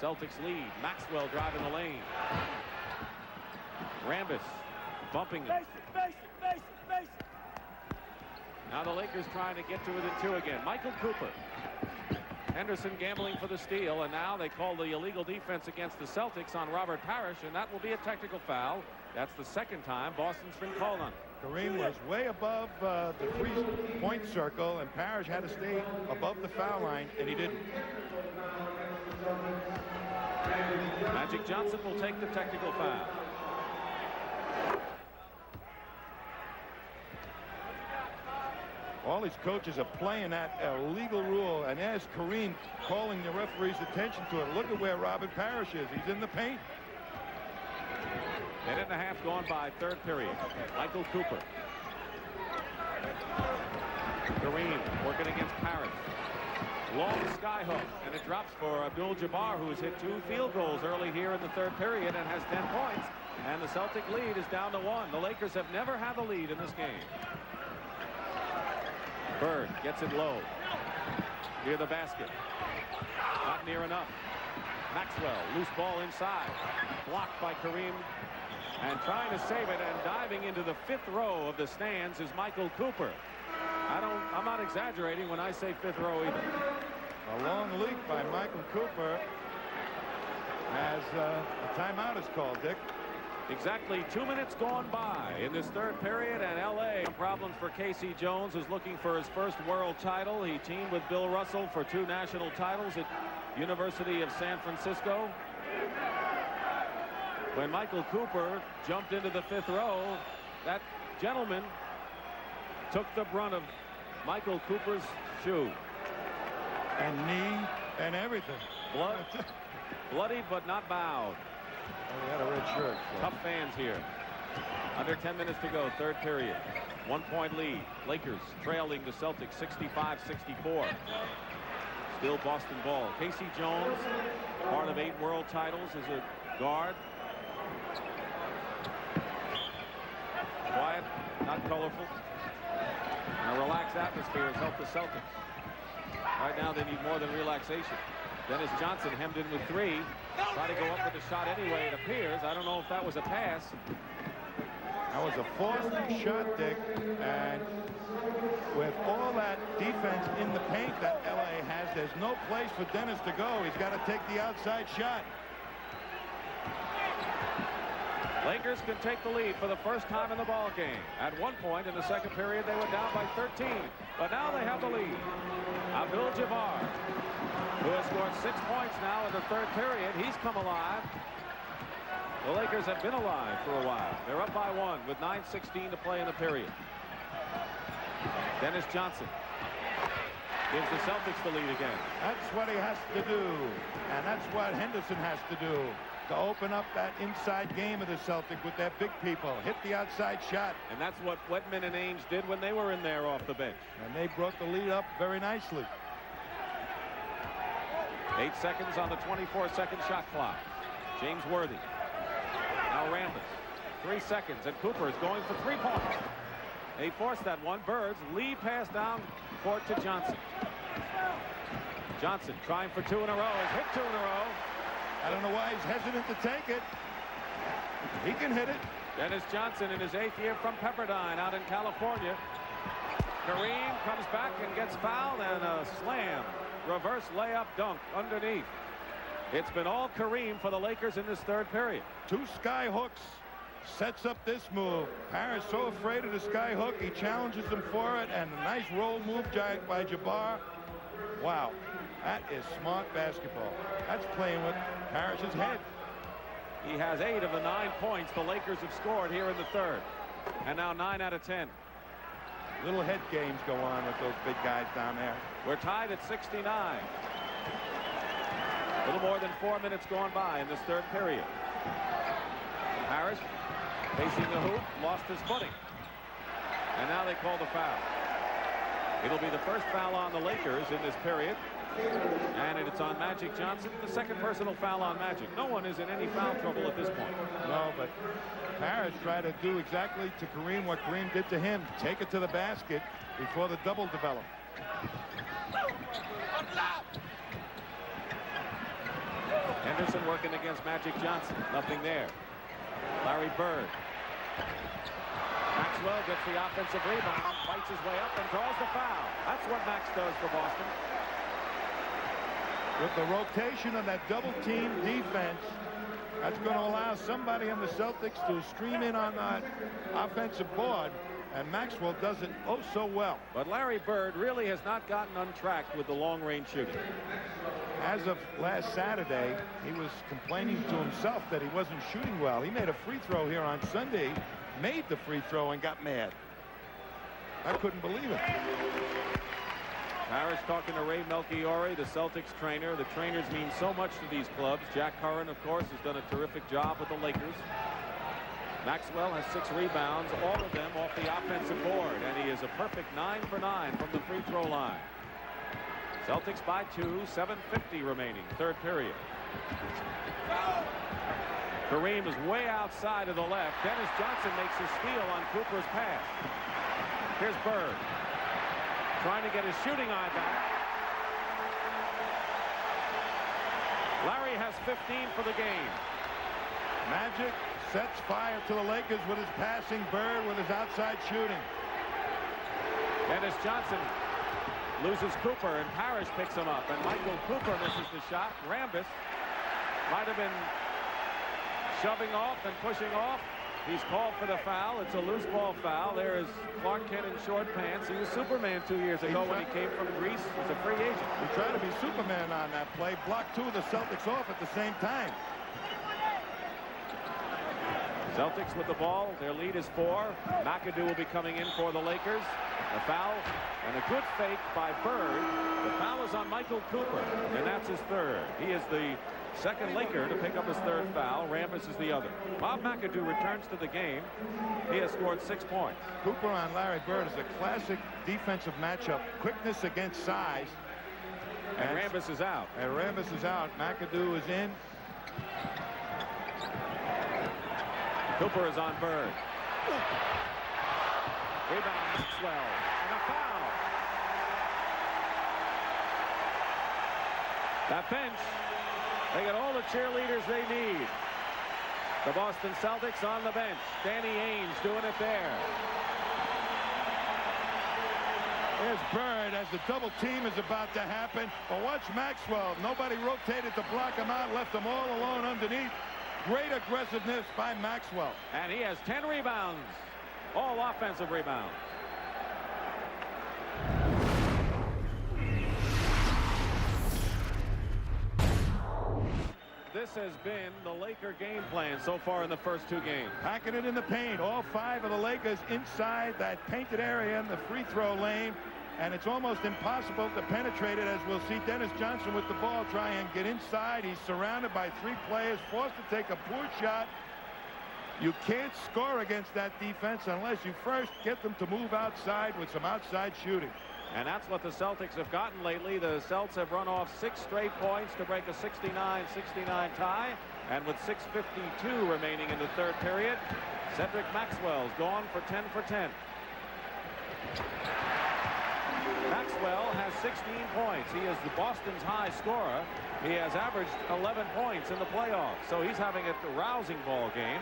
Celtics lead. Maxwell driving the lane. Rambis bumping it. Now the Lakers trying to get to within 2 again. Michael Cooper. Henderson gambling for the steal, and now they call the illegal defense against the Celtics on Robert Parrish, and that will be a technical foul. That's the 2nd time Boston's been called on. Kareem was way above the 3-point circle, and Parrish had to stay above the foul line, and he didn't. Magic Johnson will take the technical foul. All these coaches are playing that illegal rule, and there's Kareem calling the referee's attention to it. Look at where Robert Parrish is. He's in the paint. 10.5 gone by, 3rd period. Michael Cooper. Kareem working against Parrish. Long skyhook, and it drops for Abdul-Jabbar, who has hit 2 field goals early here in the 3rd period and has 10 points. And the Celtic lead is down to 1. The Lakers have never had the lead in this game. Bird gets it low. Near the basket. Not near enough. Maxwell, loose ball inside. Blocked by Kareem. And trying to save it, and diving into the 5th row of the stands is Michael Cooper. I'm not exaggerating when I say 5th row either. A long leak by Michael Cooper as a timeout is called, Dick. Exactly 2 minutes gone by in this 3rd period, and LA problems for Casey Jones, who's looking for his 1st world title. He teamed with Bill Russell for 2 national titles at University of San Francisco. When Michael Cooper jumped into the 5th row, that gentleman took the brunt of Michael Cooper's shoe. And knee and everything. Bloodied but not bowed. Oh, he had a red shirt. So. Tough fans here. Under 10 minutes to go, 3rd period. 1-point lead. Lakers trailing the Celtics 65-64. Still Boston ball. Casey Jones, part of 8 world titles as a guard. Quiet, not colorful. And a relaxed atmosphere has helped the Celtics. Right now they need more than relaxation. Dennis Johnson hemmed in with 3. Try to go up with a shot anyway, it appears. I don't know if that was a pass. That was a forced shot, Dick. And with all that defense in the paint that LA has, there's no place for Dennis to go. He's got to take the outside shot. Lakers can take the lead for the first time in the ball game. At one point in the 2nd period, they were down by 13, but now they have the lead. Abdul-Jabbar, who has scored 6 points now in the 3rd period, he's come alive. The Lakers have been alive for a while. They're up by 1 with 9:16 to play in the period. Dennis Johnson gives the Celtics the lead again. That's what he has to do, and that's what Henderson has to do, to open up that inside game of the Celtic with their big people. Hit the outside shot. And that's what Wetman and Ainge did when they were in there off the bench. And they brought the lead up very nicely. 8 seconds on the 24-second shot clock. James Worthy. Now Rambis. 3 seconds, and Cooper is going for 3 points. They forced that one. Birds lead pass down court to Johnson. Johnson trying for 2 in a row. Has hit 2 in a row. I don't know why he's hesitant to take it. He can hit it. Dennis Johnson in his 8th year from Pepperdine out in California. Kareem comes back and gets fouled, and a slam. Reverse layup dunk underneath. It's been all Kareem for the Lakers in this 3rd period. 2 sky hooks sets up this move. Parrish so afraid of the sky hook, he challenges him for it, and a nice roll move by Jabbar. Wow. That is smart basketball. That's playing with Parrish's head. He has 8 of the 9 points the Lakers have scored here in the 3rd. And now 9 out of 10. Little head games go on with those big guys down there. We're tied at 69. A little more than 4 minutes gone by in this third period. Harris facing the hoop, lost his footing. And now they call the foul. It'll be the first foul on the Lakers in this period. And it's on Magic Johnson. The second personal foul on Magic. No one is in any foul trouble at this point. No, but Harris tried to do exactly to Kareem what Kareem did to him. Take it to the basket before the double developed. Henderson working against Magic Johnson. Nothing there. Larry Bird. Maxwell gets the offensive rebound, fights his way up and draws the foul. That's what Max does for Boston. With the rotation of that double team defense, that's going to allow somebody on the Celtics to stream in on that offensive board, and Maxwell does it oh so well. But Larry Bird really has not gotten untracked with the long-range shooting. As of last Saturday, he was complaining to himself that he wasn't shooting well. He made a free throw here on Sunday, made the free throw and got mad. I couldn't believe it. Harris talking to Ray Melchiori, the Celtics trainer. The trainers mean so much to these clubs. Jack Curran, of course, has done a terrific job with the Lakers. Maxwell has 6 rebounds, all of them off the offensive board, and he is a perfect 9 for 9 from the free throw line. Celtics by 2, 7:50 remaining, third period. Kareem is way outside of the left. Dennis Johnson makes a steal on Cooper's pass. Here's Bird trying to get his shooting eye back. Larry has 15 for the game. Magic sets fire to the Lakers with his passing. Bird with his outside shooting. Dennis Johnson loses Cooper, and Parrish picks him up, and Michael Cooper misses the shot. Rambis might have been shoving off and pushing off. He's called for the foul. It's a loose ball foul. There is Clark Kent in short pants. He was Superman 2 years ago when he came from Greece as a free agent. He tried to be Superman on that play. Blocked 2 of the Celtics off at the same time. Celtics with the ball. Their lead is 4. McAdoo will be coming in for the Lakers. A foul and a good fake by Bird. The foul is on Michael Cooper, and that's his third. He is the second Laker to pick up his third foul. Rambis is the other. Bob McAdoo returns to the game. He has scored 6 points. Cooper on Larry Bird is a classic defensive matchup. Quickness against size. And Rambis is out. And Rambis is out. McAdoo is in. Cooper is on Bird. Rebound Maxwell. And a foul. That bench, they get all the cheerleaders they need. The Boston Celtics on the bench. Danny Ainge doing it there. There's Bird as the double team is about to happen. But watch Maxwell. Nobody rotated to block him out. Left him all alone underneath. Great aggressiveness by Maxwell. And he has 10 rebounds. All offensive rebounds. This has been the Laker game plan so far in the first 2 games. Packing it in the paint. All 5 of the Lakers inside that painted area in the free throw lane. And it's almost impossible to penetrate it, as we'll see Dennis Johnson with the ball try and get inside. He's surrounded by 3 players, forced to take a poor shot. You can't score against that defense unless you first get them to move outside with some outside shooting. And that's what the Celtics have gotten lately. The Celts have run off 6 straight points to break a 69-69 tie. And with 6:52 remaining in the third period, Cedric Maxwell's gone for 10 for 10. Maxwell has 16 points. He is the Boston's high scorer. He has averaged 11 points in the playoffs. So he's having a rousing ball game.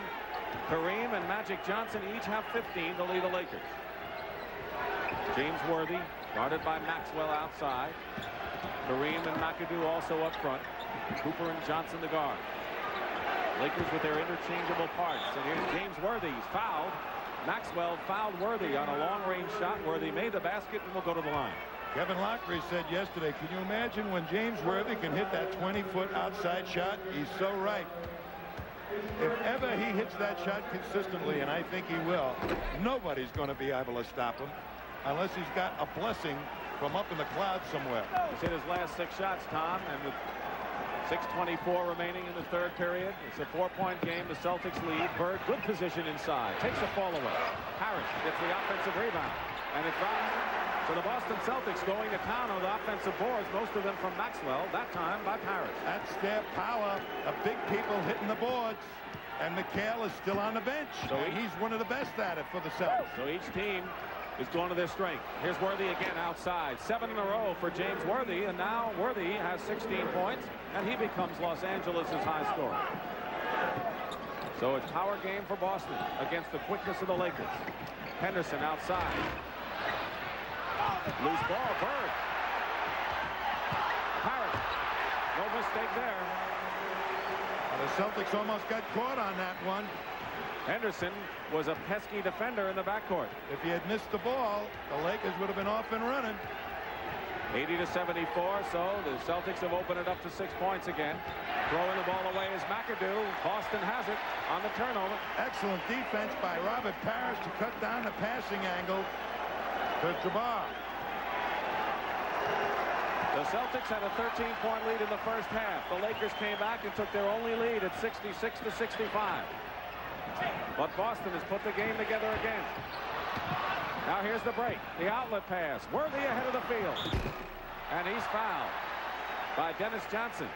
Kareem and Magic Johnson each have 15 to lead the Lakers. James Worthy guarded by Maxwell outside. Kareem and McAdoo also up front. Cooper and Johnson the guard. Lakers with their interchangeable parts. And here's James Worthy. He's fouled. Maxwell fouled Worthy on a long-range shot. Worthy made the basket and will go to the line. Kevin Lockery said yesterday, can you imagine when James Worthy can hit that 20-foot outside shot? He's so right. If ever he hits that shot consistently, and I think he will, nobody's going to be able to stop him unless he's got a blessing from up in the clouds somewhere. He's hit his last 6 shots, Tom, and with 6:24 remaining in the third period. It's a 4-point game. The Celtics lead. Bird, good position inside. Takes the fall away. Parrish gets the offensive rebound. And it drops. So the Boston Celtics going to town on the offensive boards, most of them from Maxwell, that time by Parrish. That's their power of big people hitting the boards. And McHale is still on the bench. So he's one of the best at it for the Celtics. So each team is going to their strength. Here's Worthy again outside. 7 in a row for James Worthy. And now Worthy has 16 points. And he becomes Los Angeles' high scorer. So it's power game for Boston against the quickness of the Lakers. Henderson outside. Loose ball. Bird. Parrish. No mistake there. The Celtics almost got caught on that one. Henderson was a pesky defender in the backcourt. If he had missed the ball, the Lakers would have been off and running. 80-74, so the Celtics have opened it up to 6 points again. Throwing the ball away is McAdoo. Boston has it on the turnover. Excellent defense by Robert Parrish to cut down the passing angle to Jabbar. The Celtics had a 13-point lead in the first half. The Lakers came back and took their only lead at 66-65. But Boston has put the game together again. Now here's the break. The outlet pass. Worthy ahead of the field. And he's fouled by Dennis Johnson.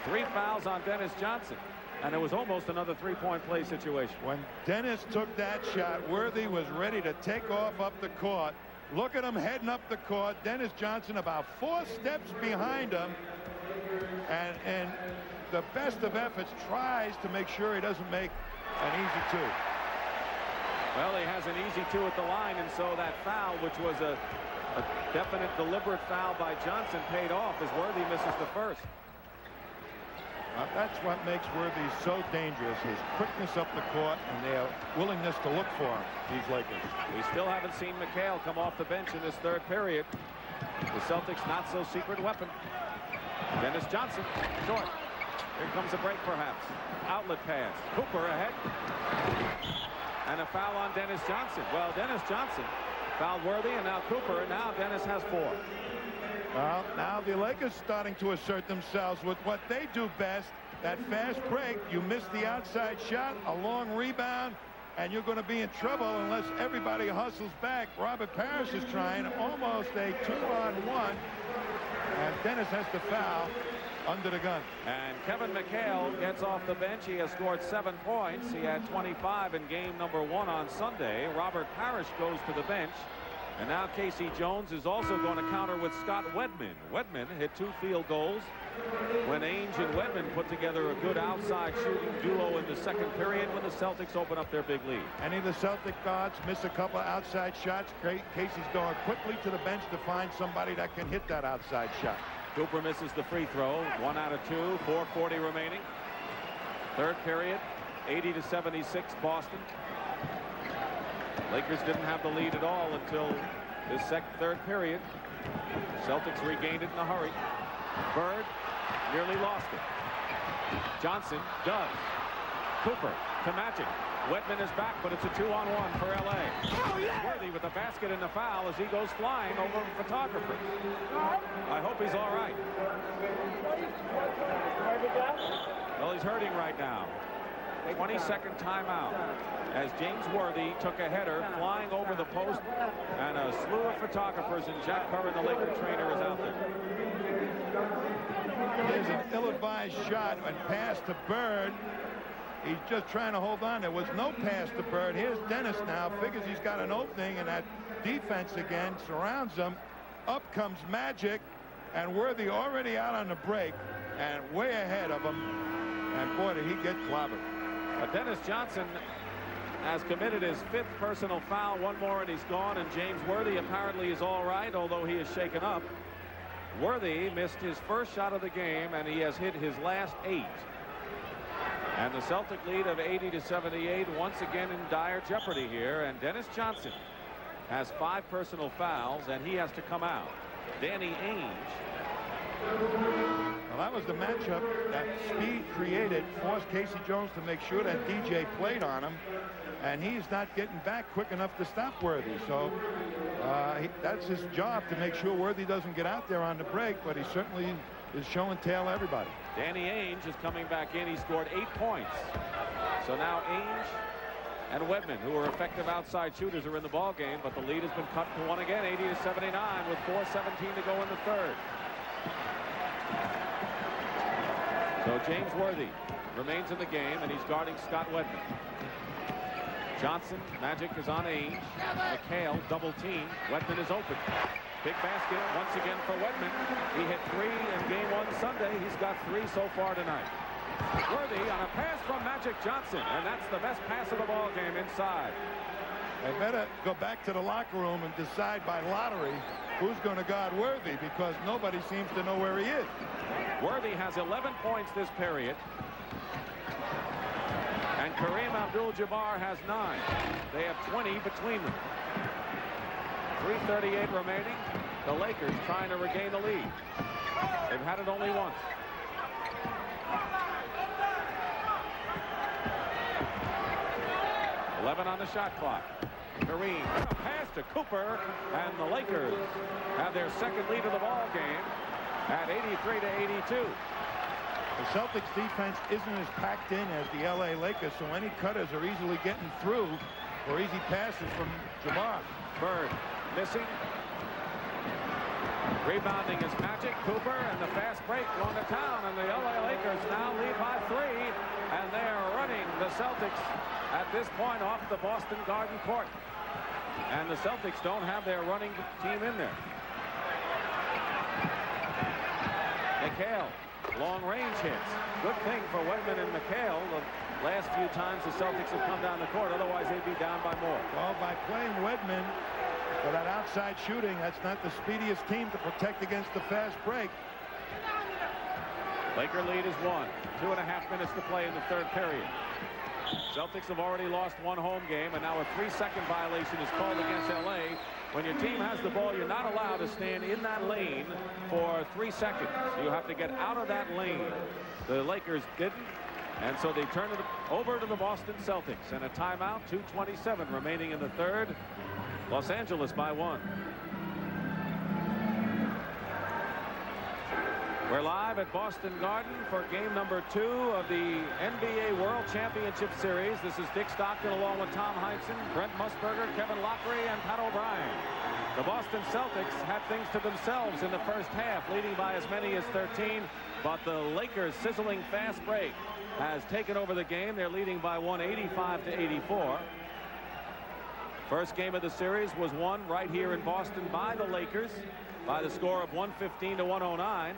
3 fouls on Dennis Johnson. And it was almost another 3-point play situation. When Dennis took that shot, Worthy was ready to take off up the court. Look at him heading up the court. Dennis Johnson about 4 steps behind him. And the best of efforts tries to make sure he doesn't make an easy 2. Well, he has an easy 2 at the line, and so that foul, which was a definite deliberate foul by Johnson, paid off as Worthy misses the first. That's what makes Worthy so dangerous, his quickness up the court and their willingness to look for him, these Lakers. We still haven't seen McHale come off the bench in this third period. The Celtics not so secret weapon. Dennis Johnson, short. Here comes a break perhaps. Outlet pass. Cooper ahead. And a foul on Dennis Johnson. Well, Dennis Johnson fouled Worthy, and now Cooper, and now Dennis has 4. Well, now the Lakers starting to assert themselves with what they do best, that fast break. You miss the outside shot, a long rebound, and you're going to be in trouble unless everybody hustles back. Robert Parrish is trying almost a 2-on-1, and Dennis has to foul under the gun. And Kevin McHale gets off the bench. He has scored 7 points. He had 25 in game number 1 on Sunday. Robert Parrish goes to the bench. And now Casey Jones is also going to counter with Scott Wedman. Wedman hit 2 field goals when Ainge and Wedman put together a good outside shooting duo in the second period when the Celtics open up their big lead. Any of the Celtic guards miss a couple outside shots. Casey's going quickly to the bench to find somebody that can hit that outside shot. Cooper misses the free throw. 1 out of 2. 4:40 remaining. Third period. 80-76 Boston. Lakers didn't have the lead at all until this third period. Celtics regained it in a hurry. Bird nearly lost it. Johnson does. Cooper to Magic. Wedman is back, but it's a 2-on-1 for LA. Worthy with the basket and the foul as he goes flying over the photographer. I hope he's all right. Well, he's hurting right now. 22nd timeout as James Worthy took a header flying over the post, and a slew of photographers, and Jack Curran, the Laker trainer, is out there. Here's an ill-advised shot and pass to Bird. He's just trying to hold on. There was no pass to Bird. Here's Dennis now. Figures he's got an opening, and that defense again surrounds him. Up comes Magic, and Worthy already out on the break and way ahead of him. And boy, did he get clobbered. Dennis Johnson has committed his 5th personal foul. 1 more and he's gone, and James Worthy apparently is all right, although he is shaken up. Worthy missed his first shot of the game, and he has hit his last 8. And the Celtic lead of 80-78 once again in dire jeopardy here, and Dennis Johnson has 5 personal fouls, and he has to come out. Danny Ainge. Well, that was the matchup that speed created, forced Casey Jones to make sure that DJ played on him, and he's not getting back quick enough to stop Worthy. So that's his job, to make sure Worthy doesn't get out there on the break, but he certainly is showing tail everybody. Danny Ainge is coming back in. He scored 8 points. So now Ainge and Wedman, who are effective outside shooters, are in the ball game, but the lead has been cut to 1 again, 80-79, with 4:17 to go in the third. So James Worthy remains in the game, and he's guarding Scott Wedman. Johnson, Magic is on Ainge. McHale double team. Wedman is open. Big basket once again for Wedman. He hit 3 in game 1 Sunday. He's got 3 so far tonight. Worthy on a pass from Magic Johnson, and that's the best pass of the ball game inside. They better go back to the locker room and decide by lottery who's going to guard Worthy, because nobody seems to know where he is. Worthy has 11 points this period, and Kareem Abdul-Jabbar has 9. They have 20 between them. 3:38 remaining. The Lakers trying to regain the lead. They've had it only once. .11 on the shot clock. Kareem, a pass to Cooper, and the Lakers have their second lead of the ball game at 83-82. The Celtics defense isn't as packed in as the LA Lakers, so any cutters are easily getting through for easy passes from Jabbar. Bird missing. Rebounding is Magic. Cooper, and the fast break going to town, and the LA Lakers now lead by 3, and they're running the Celtics at this point off the Boston Garden court. And the Celtics don't have their running team in there. McHale, long range hits. Good thing for Wedman and McHale. The last few times the Celtics have come down the court, otherwise they'd be down by more. Well, by playing Wedman for that outside shooting, that's not the speediest team to protect against the fast break. Laker lead is 1. 2.5 minutes to play in the third period. Celtics have already lost 1 home game, and now a 3-second violation is called against LA. When your team has the ball, you're not allowed to stand in that lane for 3 seconds. You have to get out of that lane. The Lakers didn't, and so they turn it over to the Boston Celtics, and a timeout. 2:27 remaining in the third. Los Angeles by 1. We're live at Boston Garden for game number 2 of the NBA World Championship Series. This is Dick Stockton along with Tom Heinsohn, Brent Musburger, Kevin Lockery, and Pat O'Brien. The Boston Celtics had things to themselves in the first half, leading by as many as 13, but the Lakers' sizzling fast break has taken over the game. They're leading by 1, 85-84. First game of the series was won right here in Boston by the Lakers by the score of 115-109.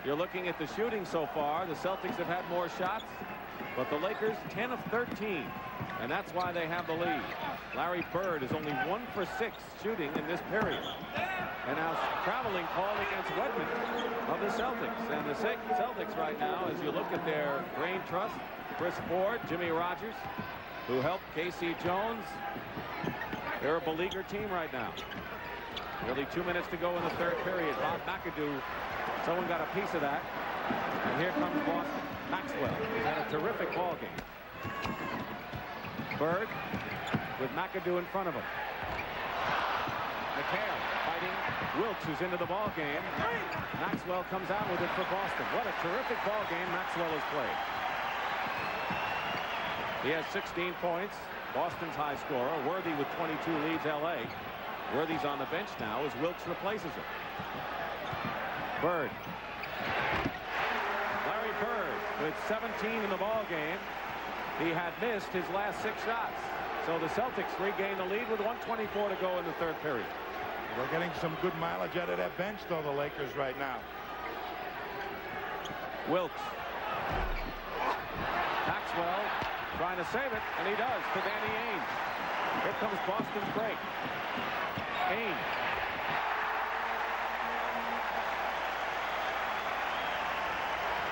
You're looking at the shooting so far. The Celtics have had more shots, but the Lakers 10 of 13, and that's why they have the lead. Larry Bird is only 1 for 6 shooting in this period. And now traveling call against Wedman of the Celtics. And the Celtics right now, as you look at their brain trust, Chris Ford, Jimmy Rogers, who helped K.C. Jones, they're a beleaguered team right now. Nearly 2 minutes to go in the third period. Bob McAdoo, someone got a piece of that. And here comes Boston. Maxwell. He's had a terrific ball game. Bird with McAdoo in front of him. McHale fighting. Wilkes is into the ball game. Maxwell comes out with it for Boston. What a terrific ball game Maxwell has played. He has 16 points. Boston's high scorer. Worthy with 22 leads LA. Worthy's on the bench now as Wilkes replaces him. Bird. Larry Bird with 17 in the ball game. He had missed his last 6 shots. So the Celtics regain the lead with 1:24 to go in the third period. We're getting some good mileage out of that bench, though, the Lakers right now. Wilkes. Maxwell trying to save it, and he does to Danny Ainge. Here comes Boston's break. Ainge.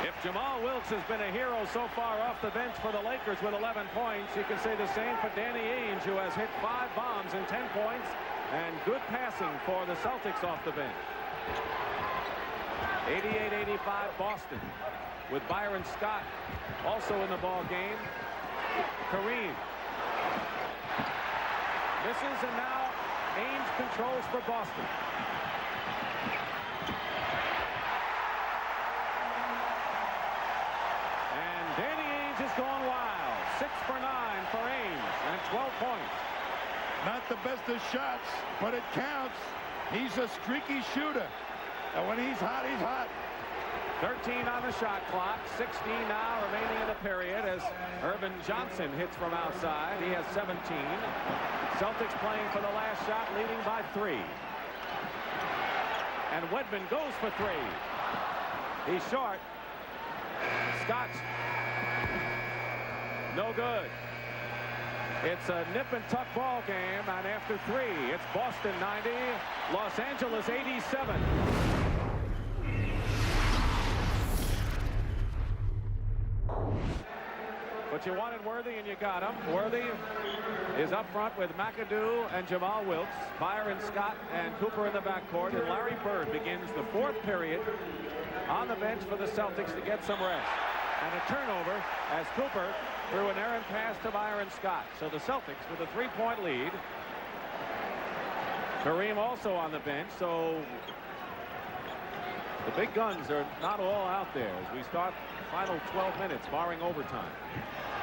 If Jamal Wilkes has been a hero so far off the bench for the Lakers with 11 points, you can say the same for Danny Ainge, who has hit 5 bombs and 10 points, and good passing for the Celtics off the bench. 88-85 Boston, with Byron Scott also in the ball game. Kareem misses, and now Ainge controls for Boston. is going wild. 6 for 9 for Ainge and 12 points. Not the best of shots, but it counts. He's a streaky shooter. And when he's hot, he's hot. 13 on the shot clock. 16 now remaining in the period as Irvin Johnson hits from outside. He has 17. Celtics playing for the last shot, leading by 3. And Wedman goes for 3. He's short. Scott. No good. It's a nip and tuck ball game, and after 3, it's Boston 90, Los Angeles 87. But you wanted Worthy, and you got him. Worthy is up front with McAdoo and Jamal Wilkes, Byron Scott and Cooper in the backcourt, and Larry Bird begins the 4th period on the bench for the Celtics to get some rest. And a turnover as Cooper threw an errant pass to Byron Scott. So the Celtics with a 3-point lead. Kareem also on the bench. So the big guns are not all out there as we start the final 12 minutes, barring overtime.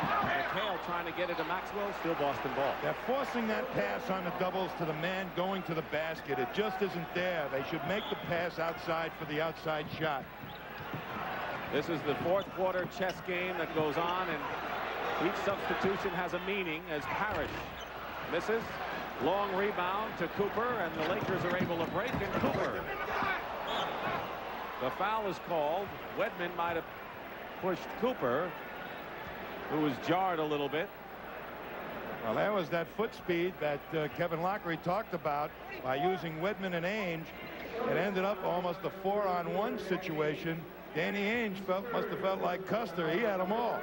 McHale trying to get it to Maxwell. Still Boston ball. They're forcing that pass on the doubles to the man going to the basket. It just isn't there. They should make the pass outside for the outside shot. This is the 4th quarter chess game that goes on, and each substitution has a meaning as Parrish misses. Long rebound to Cooper, and the Lakers are able to break, and Cooper. The foul is called. Wedman might have pushed Cooper, who was jarred a little bit. Well, that was that foot speed that Kevin Lockery talked about by using Wedman and Ainge. It ended up almost a 4-on-1 situation. Danny Ainge must have felt like Custer. He had them all.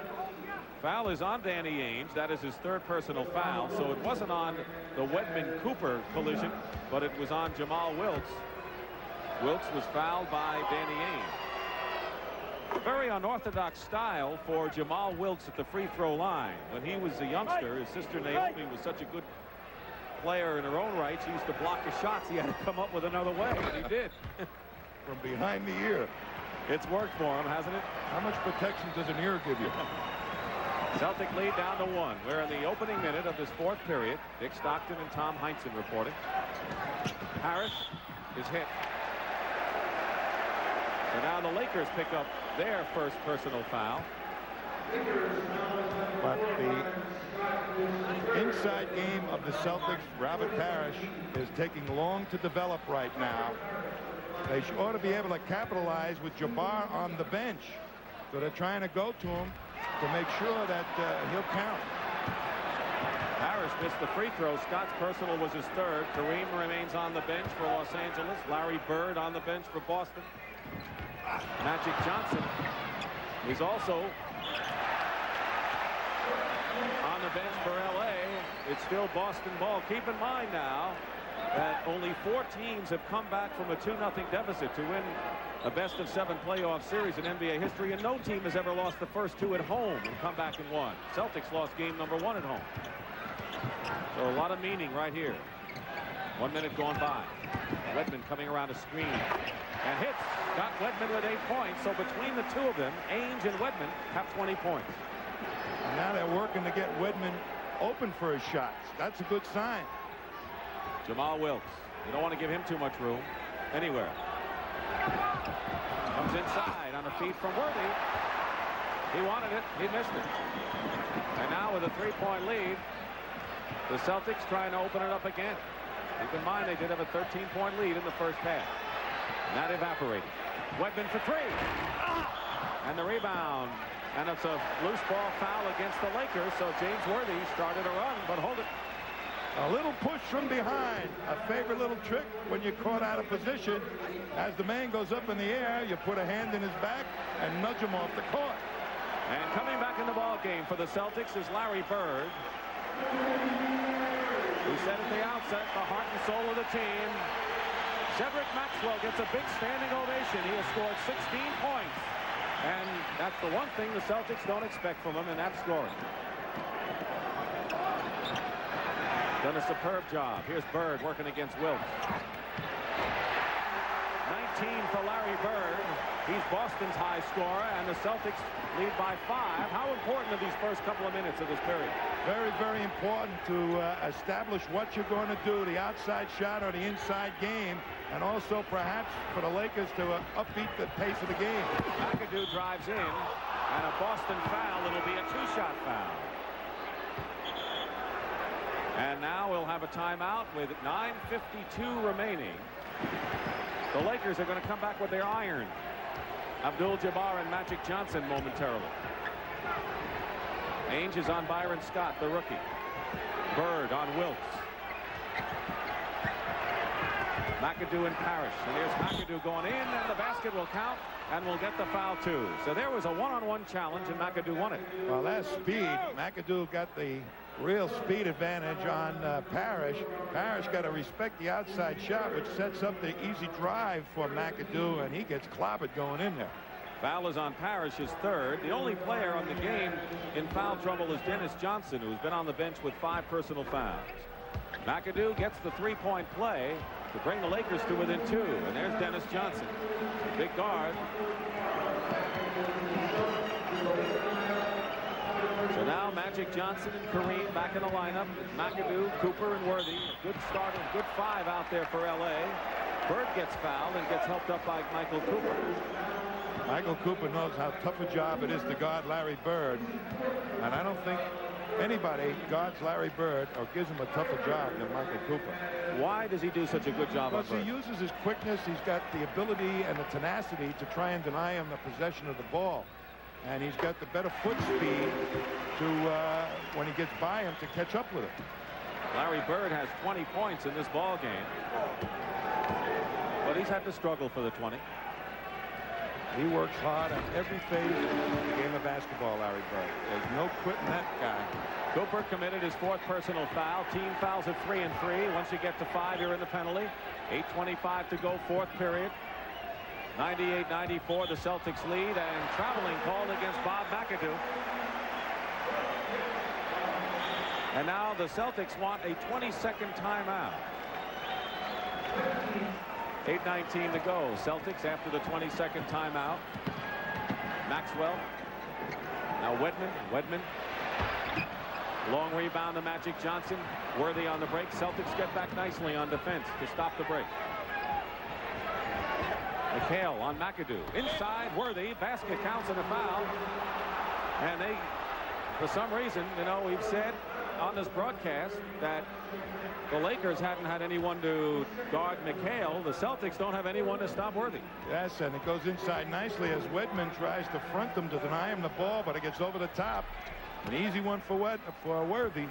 Foul is on Danny Ainge. That is his 3rd personal foul. So it wasn't on the Wedman-Cooper collision, but it was on Jamal Wilkes. Wilkes was fouled by Danny Ainge. Very unorthodox style for Jamal Wilkes at the free throw line. When he was a youngster, his sister Naomi was such a good player in her own right. She used to block his shots. He had to come up with another way, and he did. From behind the ear. It's worked for him, hasn't it? How much protection does an ear give you? Celtic lead down to 1. We're in the opening minute of this 4th period. Dick Stockton and Tom Heinsohn reporting. Harris is hit. And now the Lakers pick up their first personal foul. But the inside game of the Celtics, Robert Parrish, is taking long to develop right now. They ought to be able to capitalize with Jabbar on the bench. So they're trying to go to him to make sure that he'll count. Harris missed the free throw. Scott's personal was his 3rd. Kareem remains on the bench for Los Angeles. Larry Bird on the bench for Boston. Magic Johnson is also on the bench for LA. It's still Boston ball. Keep in mind now that only 4 teams have come back from a 2-0 deficit to win a best-of-7 playoff series in NBA history, and no team has ever lost the first 2 at home and come back and won. Celtics lost game number 1 at home. So a lot of meaning right here. 1 minute going by. Wedman coming around a screen and hits. Got Wedman with 8 points. So between the 2 of them, Ainge and Wedman have 20 points. And now they're working to get Wedman open for his shots. That's a good sign. Jamal Wilkes. You don't want to give him too much room anywhere. Comes inside on a feed from Worthy. He wanted it. He missed it. And now with a 3-point lead, the Celtics trying to open it up again. Keep in mind they did have a 13-point lead in the first half. And that evaporated. Wedman for 3. And the rebound. And it's a loose ball foul against the Lakers. So James Worthy started a run, but hold it. A little push from behind. A favorite little trick when you're caught out of position. As the man goes up in the air, you put a hand in his back and nudge him off the court. And coming back in the ball game for the Celtics is Larry Bird. We said at the outset, the heart and soul of the team. Cedric Maxwell gets a big standing ovation. He has scored 16 points. And that's the one thing the Celtics don't expect from him in that scoring. Done a superb job. Here's Bird working against Wilkes. 19 for Larry Bird. He's Boston's high scorer, and the Celtics lead by 5. How important are these first couple of minutes of this period? Very, very important to establish what you're going to do, the outside shot or the inside game, and also perhaps for the Lakers to upbeat the pace of the game. McAdoo drives in, and a Boston foul. It'll be a 2-shot foul. And now we'll have a timeout with 9:52 remaining. The Lakers are going to come back with their iron. Abdul-Jabbar and Magic Johnson momentarily. Ainge is on Byron Scott, the rookie. Bird on Wilkes. McAdoo and Parrish. And here's McAdoo going in, and the basket will count, and will get the foul too. So there was a one-on-one challenge, and McAdoo won it. Well, that's speed. McAdoo got the real speed advantage on Parrish. Parrish got to respect the outside shot, which sets up the easy drive for McAdoo, and he gets clobbered going in there. Foul is on Parrish, his third. The only player on the game in foul trouble is Dennis Johnson, who's been on the bench with 5 personal fouls. McAdoo gets the three-point play to bring the Lakers to within 2. And there's Dennis Johnson, big guard. So now Magic Johnson and Kareem back in the lineup. McAdoo, Cooper, and Worthy. A good start and good 5 out there for L.A. Bird gets fouled and gets helped up by Michael Cooper. Michael Cooper knows how tough a job it is to guard Larry Bird. And I don't think anybody guards Larry Bird or gives him a tougher job than Michael Cooper. Why does he do such a good job? Because he uses his quickness. He's got the ability and the tenacity to try and deny him the possession of the ball. And he's got the better foot speed to, when he gets by him, to catch up with him. Larry Bird has 20 points in this ball game. But he's had to struggle for the 20. He works hard on every phase of the game of basketball, Larry Bird. There's no quitting that guy. Cooper committed his 4th personal foul. Team fouls at 3 and 3. Once you get to 5, you're in the penalty. 8:25 to go, 4th period. 98-94, the Celtics lead, and traveling called against Bob McAdoo. And now the Celtics want a 20-second timeout. 8:19 to go. Celtics after the 20-second timeout. Maxwell. Now Wedman. Long rebound to Magic Johnson. Worthy on the break. Celtics get back nicely on defense to stop the break. McHale on McAdoo. Inside, Worthy. Basket counts and a foul. And they, for some reason, you know, we've said on this broadcast that the Lakers hadn't had anyone to guard McHale. The Celtics don't have anyone to stop Worthy. Yes, and it goes inside nicely as Wedman tries to front him to deny him the ball, but it gets over the top. An easy one for Worthy.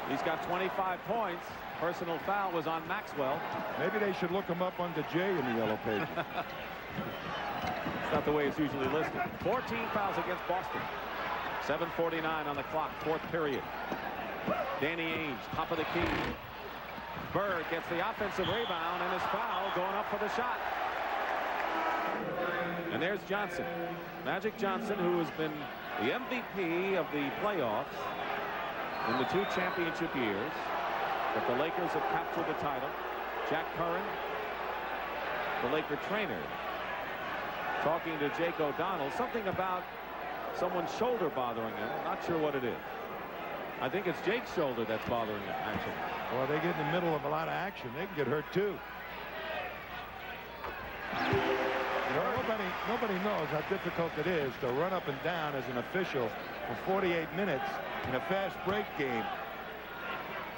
He's got 25 points. Personal foul was on Maxwell. Maybe they should look him up under J in the yellow pages. It's not the way it's usually listed. 14 fouls against Boston. 7:49 on the clock, 4th period. Danny Ainge, top of the key. Bird gets the offensive rebound and is fouled going up for the shot. And there's Johnson. Magic Johnson, who has been the MVP of the playoffs in the 2 championship years. But the Lakers have captured the title. Jack Curran, the Laker trainer, talking to Jake O'Donnell. Something about someone's shoulder bothering him. Not sure what it is. I think it's Jake's shoulder that's bothering him, actually. Well, they get in the middle of a lot of action. They can get hurt, too. You know, nobody knows how difficult it is to run up and down as an official for 48 minutes in a fast break game.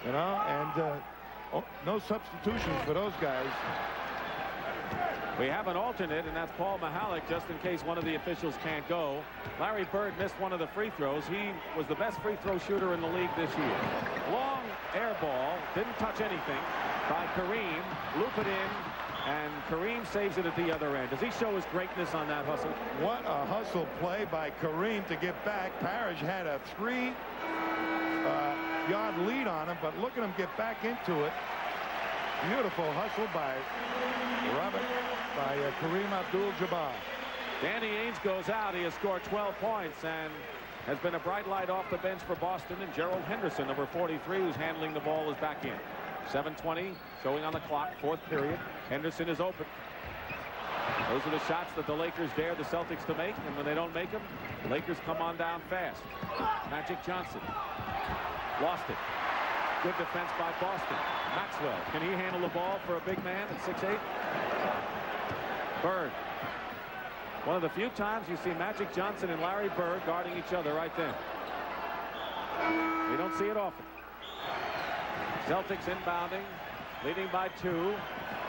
You know, and no substitutions for those guys. We have an alternate, and that's Paul Mihalik, just in case one of the officials can't go. Larry Bird missed one of the free throws. He was the best free throw shooter in the league this year. Long air ball, didn't touch anything, by Kareem. Loop it in, and Kareem saves it at the other end. Does he show his greatness on that hustle? What a hustle play by Kareem to get back. Parrish had a 3-yard lead on him, but look at him get back into it. Beautiful hustle by Kareem Abdul-Jabbar. Danny Ainge goes out. He has scored 12 points and has been a bright light off the bench for Boston. And Gerald Henderson, number 43, who's handling the ball, is back in. 7:20 showing on the clock, 4th period. Henderson is open. Those are the shots that the Lakers dare the Celtics to make, and when they don't make them, the Lakers come on down fast. Magic Johnson lost it. Good defense by Boston. Maxwell, can he handle the ball for a big man at 6'8"? Bird. One of the few times you see Magic Johnson and Larry Bird guarding each other right there. We don't see it often. Celtics inbounding, leading by 2.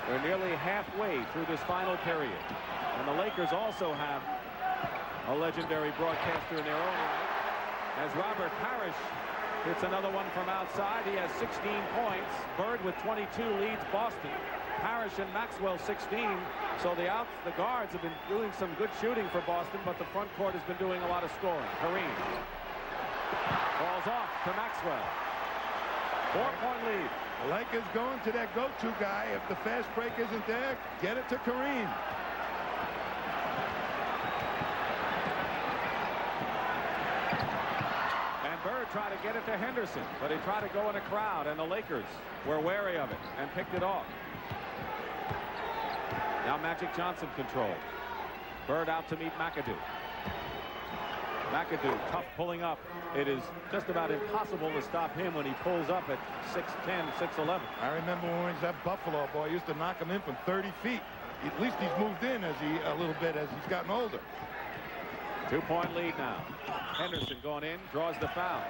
We're nearly halfway through this final period. And the Lakers also have a legendary broadcaster in their own right. As Robert Parrish hits another one from outside. He has 16 points. Bird with 22 leads Boston. Parrish and Maxwell 16. So the guards have been doing some good shooting for Boston, but the front court has been doing a lot of scoring. Kareem falls off to Maxwell. 4-point lead. The Lakers going to their go-to guy. If the fast break isn't there, get it to Kareem. And Bird tried to get it to Henderson, but he tried to go in a crowd, and the Lakers were wary of it and picked it off. Now Magic Johnson controls. Bird out to meet McAdoo. McAdoo, tough pulling up. It is just about impossible to stop him when he pulls up at 6'10", 6'11". I remember when he was at Buffalo, boy, used to knock him in from 30 feet. At least he's moved in a little bit as he's gotten older. 2-point lead now. Henderson going in, draws the foul.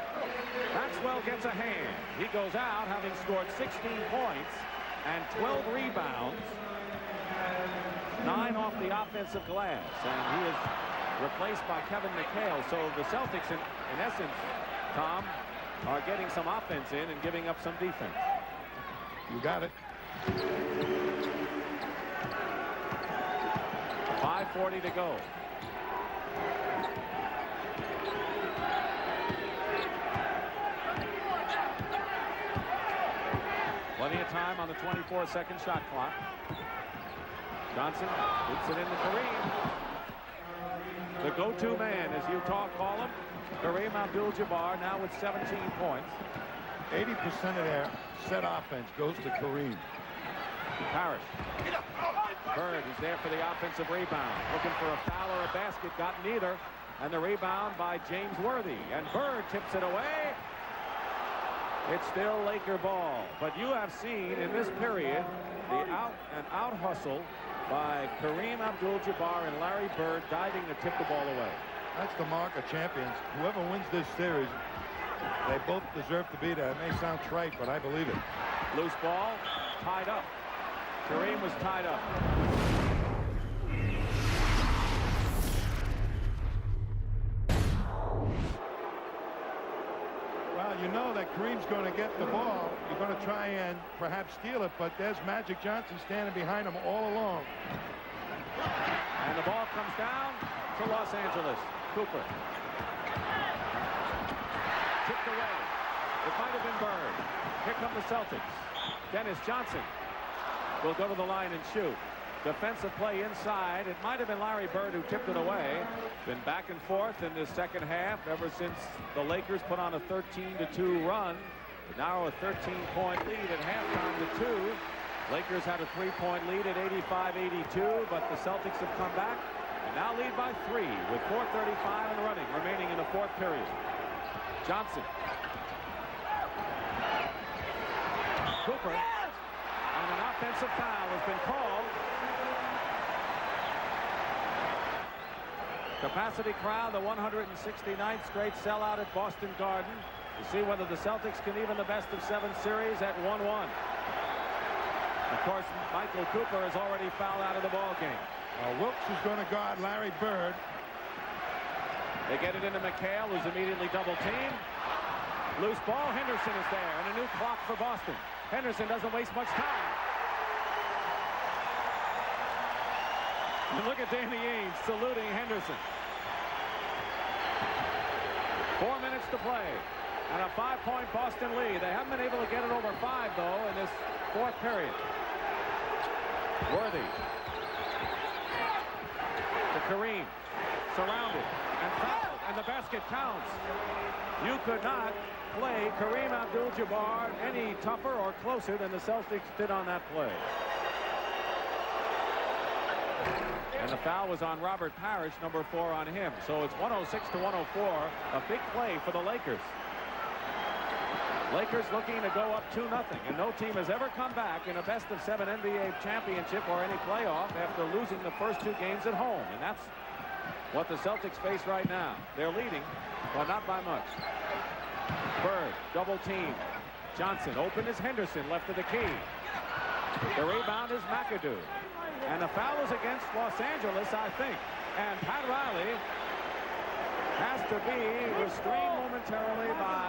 Maxwell gets a hand. He goes out having scored 16 points and 12 rebounds. 9 off the offensive glass, and he is replaced by Kevin McHale. So the Celtics, in essence, Tom, are getting some offense in and giving up some defense. You got it. 5:40 to go. Plenty of time on the 24-second shot clock. Johnson hits it into Kareem. The go-to man, as you call him, Kareem Abdul-Jabbar, now with 17 points. 80% of their set offense goes to Kareem. Parrish. Bird is there for the offensive rebound. Looking for a foul or a basket. Got neither. And the rebound by James Worthy. And Bird tips it away. It's still Laker ball. But you have seen in this period the out hustle by Kareem Abdul-Jabbar and Larry Bird diving to tip the ball away. That's the mark of champions. Whoever wins this series, they both deserve to be there. It may sound trite, but I believe it. Loose ball, tied up. Kareem was tied up. Well, you know that Kareem's going to get the ball. You're going to try and perhaps steal it, but there's Magic Johnson standing behind him all along. And the ball comes down to Los Angeles. Cooper. Tipped away. It might have been Bird. Here come the Celtics. Dennis Johnson will go to the line and shoot. Defensive play inside. It might have been Larry Bird who tipped it away. Been back and forth in this second half ever since the Lakers put on a 13-2 run. Now a 13-point lead at halftime to 2. Lakers had a 3-point lead at 85-82, but the Celtics have come back and now lead by 3 with 4:35 and running remaining in the fourth period. Johnson. Cooper. And an offensive foul has been called. Capacity crowd, the 169th straight sellout at Boston Garden, to see whether the Celtics can even the best-of-7 series at 1-1. Of course, Michael Cooper is already fouled out of the ball game. Wilkes is going to guard Larry Bird. They get it into McHale, who's immediately double-teamed. Loose ball. Henderson is there, and a new clock for Boston. Henderson doesn't waste much time. And look at Danny Ainge saluting Henderson. 4 minutes to play. And a 5-point Boston lead. They haven't been able to get it over 5, though, in this fourth period. Worthy. To Kareem. Surrounded. And fouled. And the basket counts. You could not play Kareem Abdul-Jabbar any tougher or closer than the Celtics did on that play. And the foul was on Robert Parrish, number 4 on him. So it's 106 to 104. A big play for the Lakers. Lakers looking to go up 2-0. And no team has ever come back in a best-of-7 NBA championship or any playoff after losing the first 2 games at home. And that's what the Celtics face right now. They're leading, but not by much. Bird, double team. Johnson open is Henderson, left of the key. The rebound is McAdoo. And the foul is against Los Angeles, I think. And Pat Riley has to be restrained momentarily by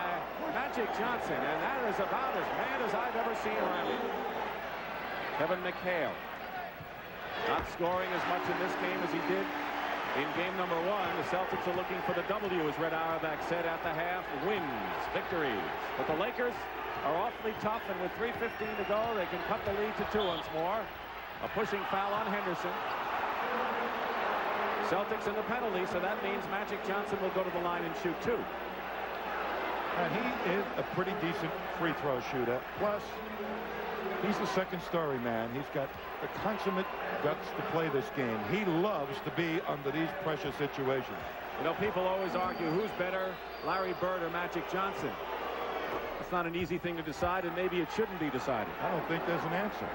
Magic Johnson. And that is about as mad as I've ever seen Riley. Kevin McHale not scoring as much in this game as he did in game number 1. The Celtics are looking for the W, as Red Auerbach said at the half. Wins, victories. But the Lakers are awfully tough, and with 3:15 to go, they can cut the lead to 2 once more. A pushing foul on Henderson. Celtics in the penalty, so that means Magic Johnson will go to the line and shoot 2. And he is a pretty decent free throw shooter. Plus, he's the second story man. He's got the consummate guts to play this game. He loves to be under these pressure situations. You know, people always argue who's better, Larry Bird or Magic Johnson. It's not an easy thing to decide, and maybe it shouldn't be decided. I don't think there's an answer.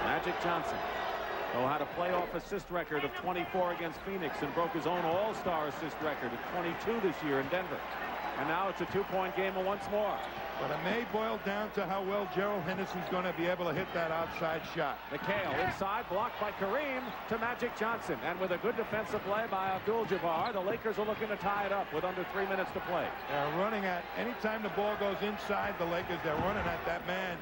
Magic Johnson had a playoff assist record of 24 against Phoenix and broke his own all-star assist record at 22 this year in Denver. And now it's a 2-point game once more. But it may boil down to how well Gerald Henderson's going to be able to hit that outside shot. McHale inside, blocked by Kareem to Magic Johnson. And with a good defensive play by Abdul-Jabbar, the Lakers are looking to tie it up with under 3 minutes to play. They're running at, anytime the ball goes inside the Lakers, they're running at that man.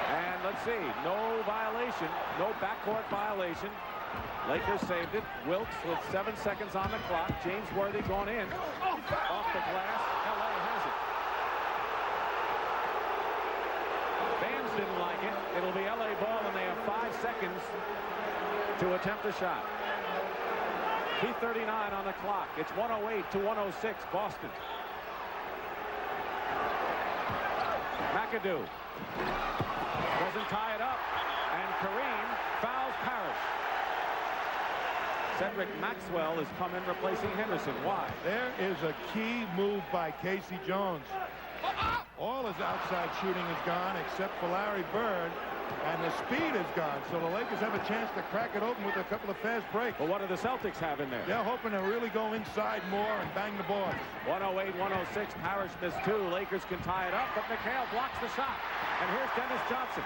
And let's see, no violation, no backcourt violation. Lakers saved it. Wilkes with 7 seconds on the clock. James Worthy going in. Off the glass. LA has it. Fans didn't like it. It'll be LA ball, and they have 5 seconds to attempt a shot. 2:39 on the clock. It's 108 to 106, Boston. McAdoo doesn't tie it up, and Kareem fouls Parrish. Cedric Maxwell has come in replacing Henderson. Why? There is a key move by Casey Jones. All his outside shooting is gone except for Larry Bird, and the speed is gone. So the Lakers have a chance to crack it open with a couple of fast breaks. Well, what do the Celtics have in there? They're hoping to really go inside more and bang the boards. 108-106. Parrish missed 2. Lakers can tie it up, but McHale blocks the shot. And here's Dennis Johnson.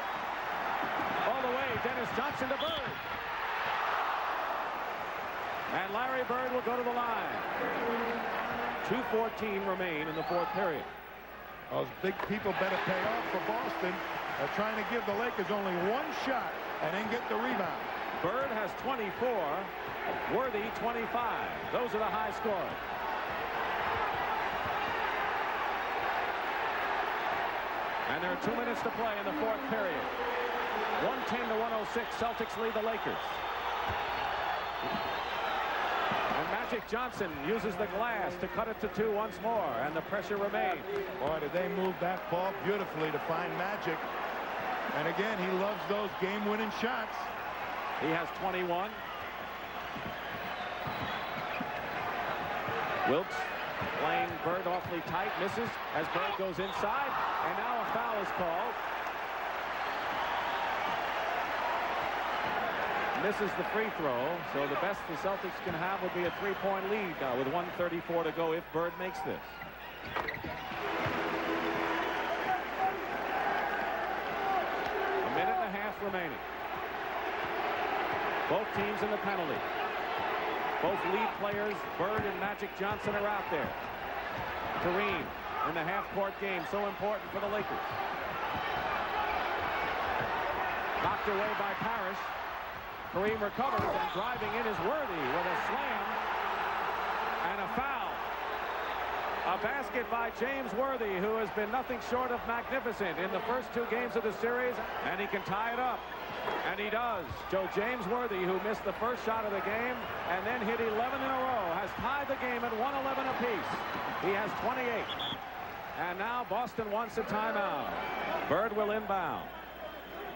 All the way, Dennis Johnson to Bird. And Larry Bird will go to the line. 2:14 remain in the 4th period. Those big people better pay off for Boston. They're trying to give the Lakers only 1 shot and then get the rebound. Bird has 24. Worthy 25. Those are the high scores. And there are 2 minutes to play in the 4th period. 110 to 106. Celtics lead the Lakers. And Magic Johnson uses the glass to cut it to 2 once more, and the pressure remains. Boy, did they move that ball beautifully to find Magic. And again, he loves those game-winning shots. He has 21. Wilkes playing Bird awfully tight, misses as Bird goes inside, and now a foul is called. Misses the free throw, so the best the Celtics can have would be a 3-point lead with 1:34 to go if Bird makes this. A minute and a half remaining. Both teams in the penalty. Both lead players, Bird and Magic Johnson, are out there. Kareem in the half-court game, so important for the Lakers. Knocked away by Parrish. Kareem recovers, and driving in is Worthy with a slam and a foul. A basket by James Worthy, who has been nothing short of magnificent in the first 2 games of the series, and he can tie it up. And he does. So James Worthy, who missed the first shot of the game and then hit 11 in a row, has tied the game at 111 apiece. He has 28. And now Boston wants a timeout. Bird will inbound.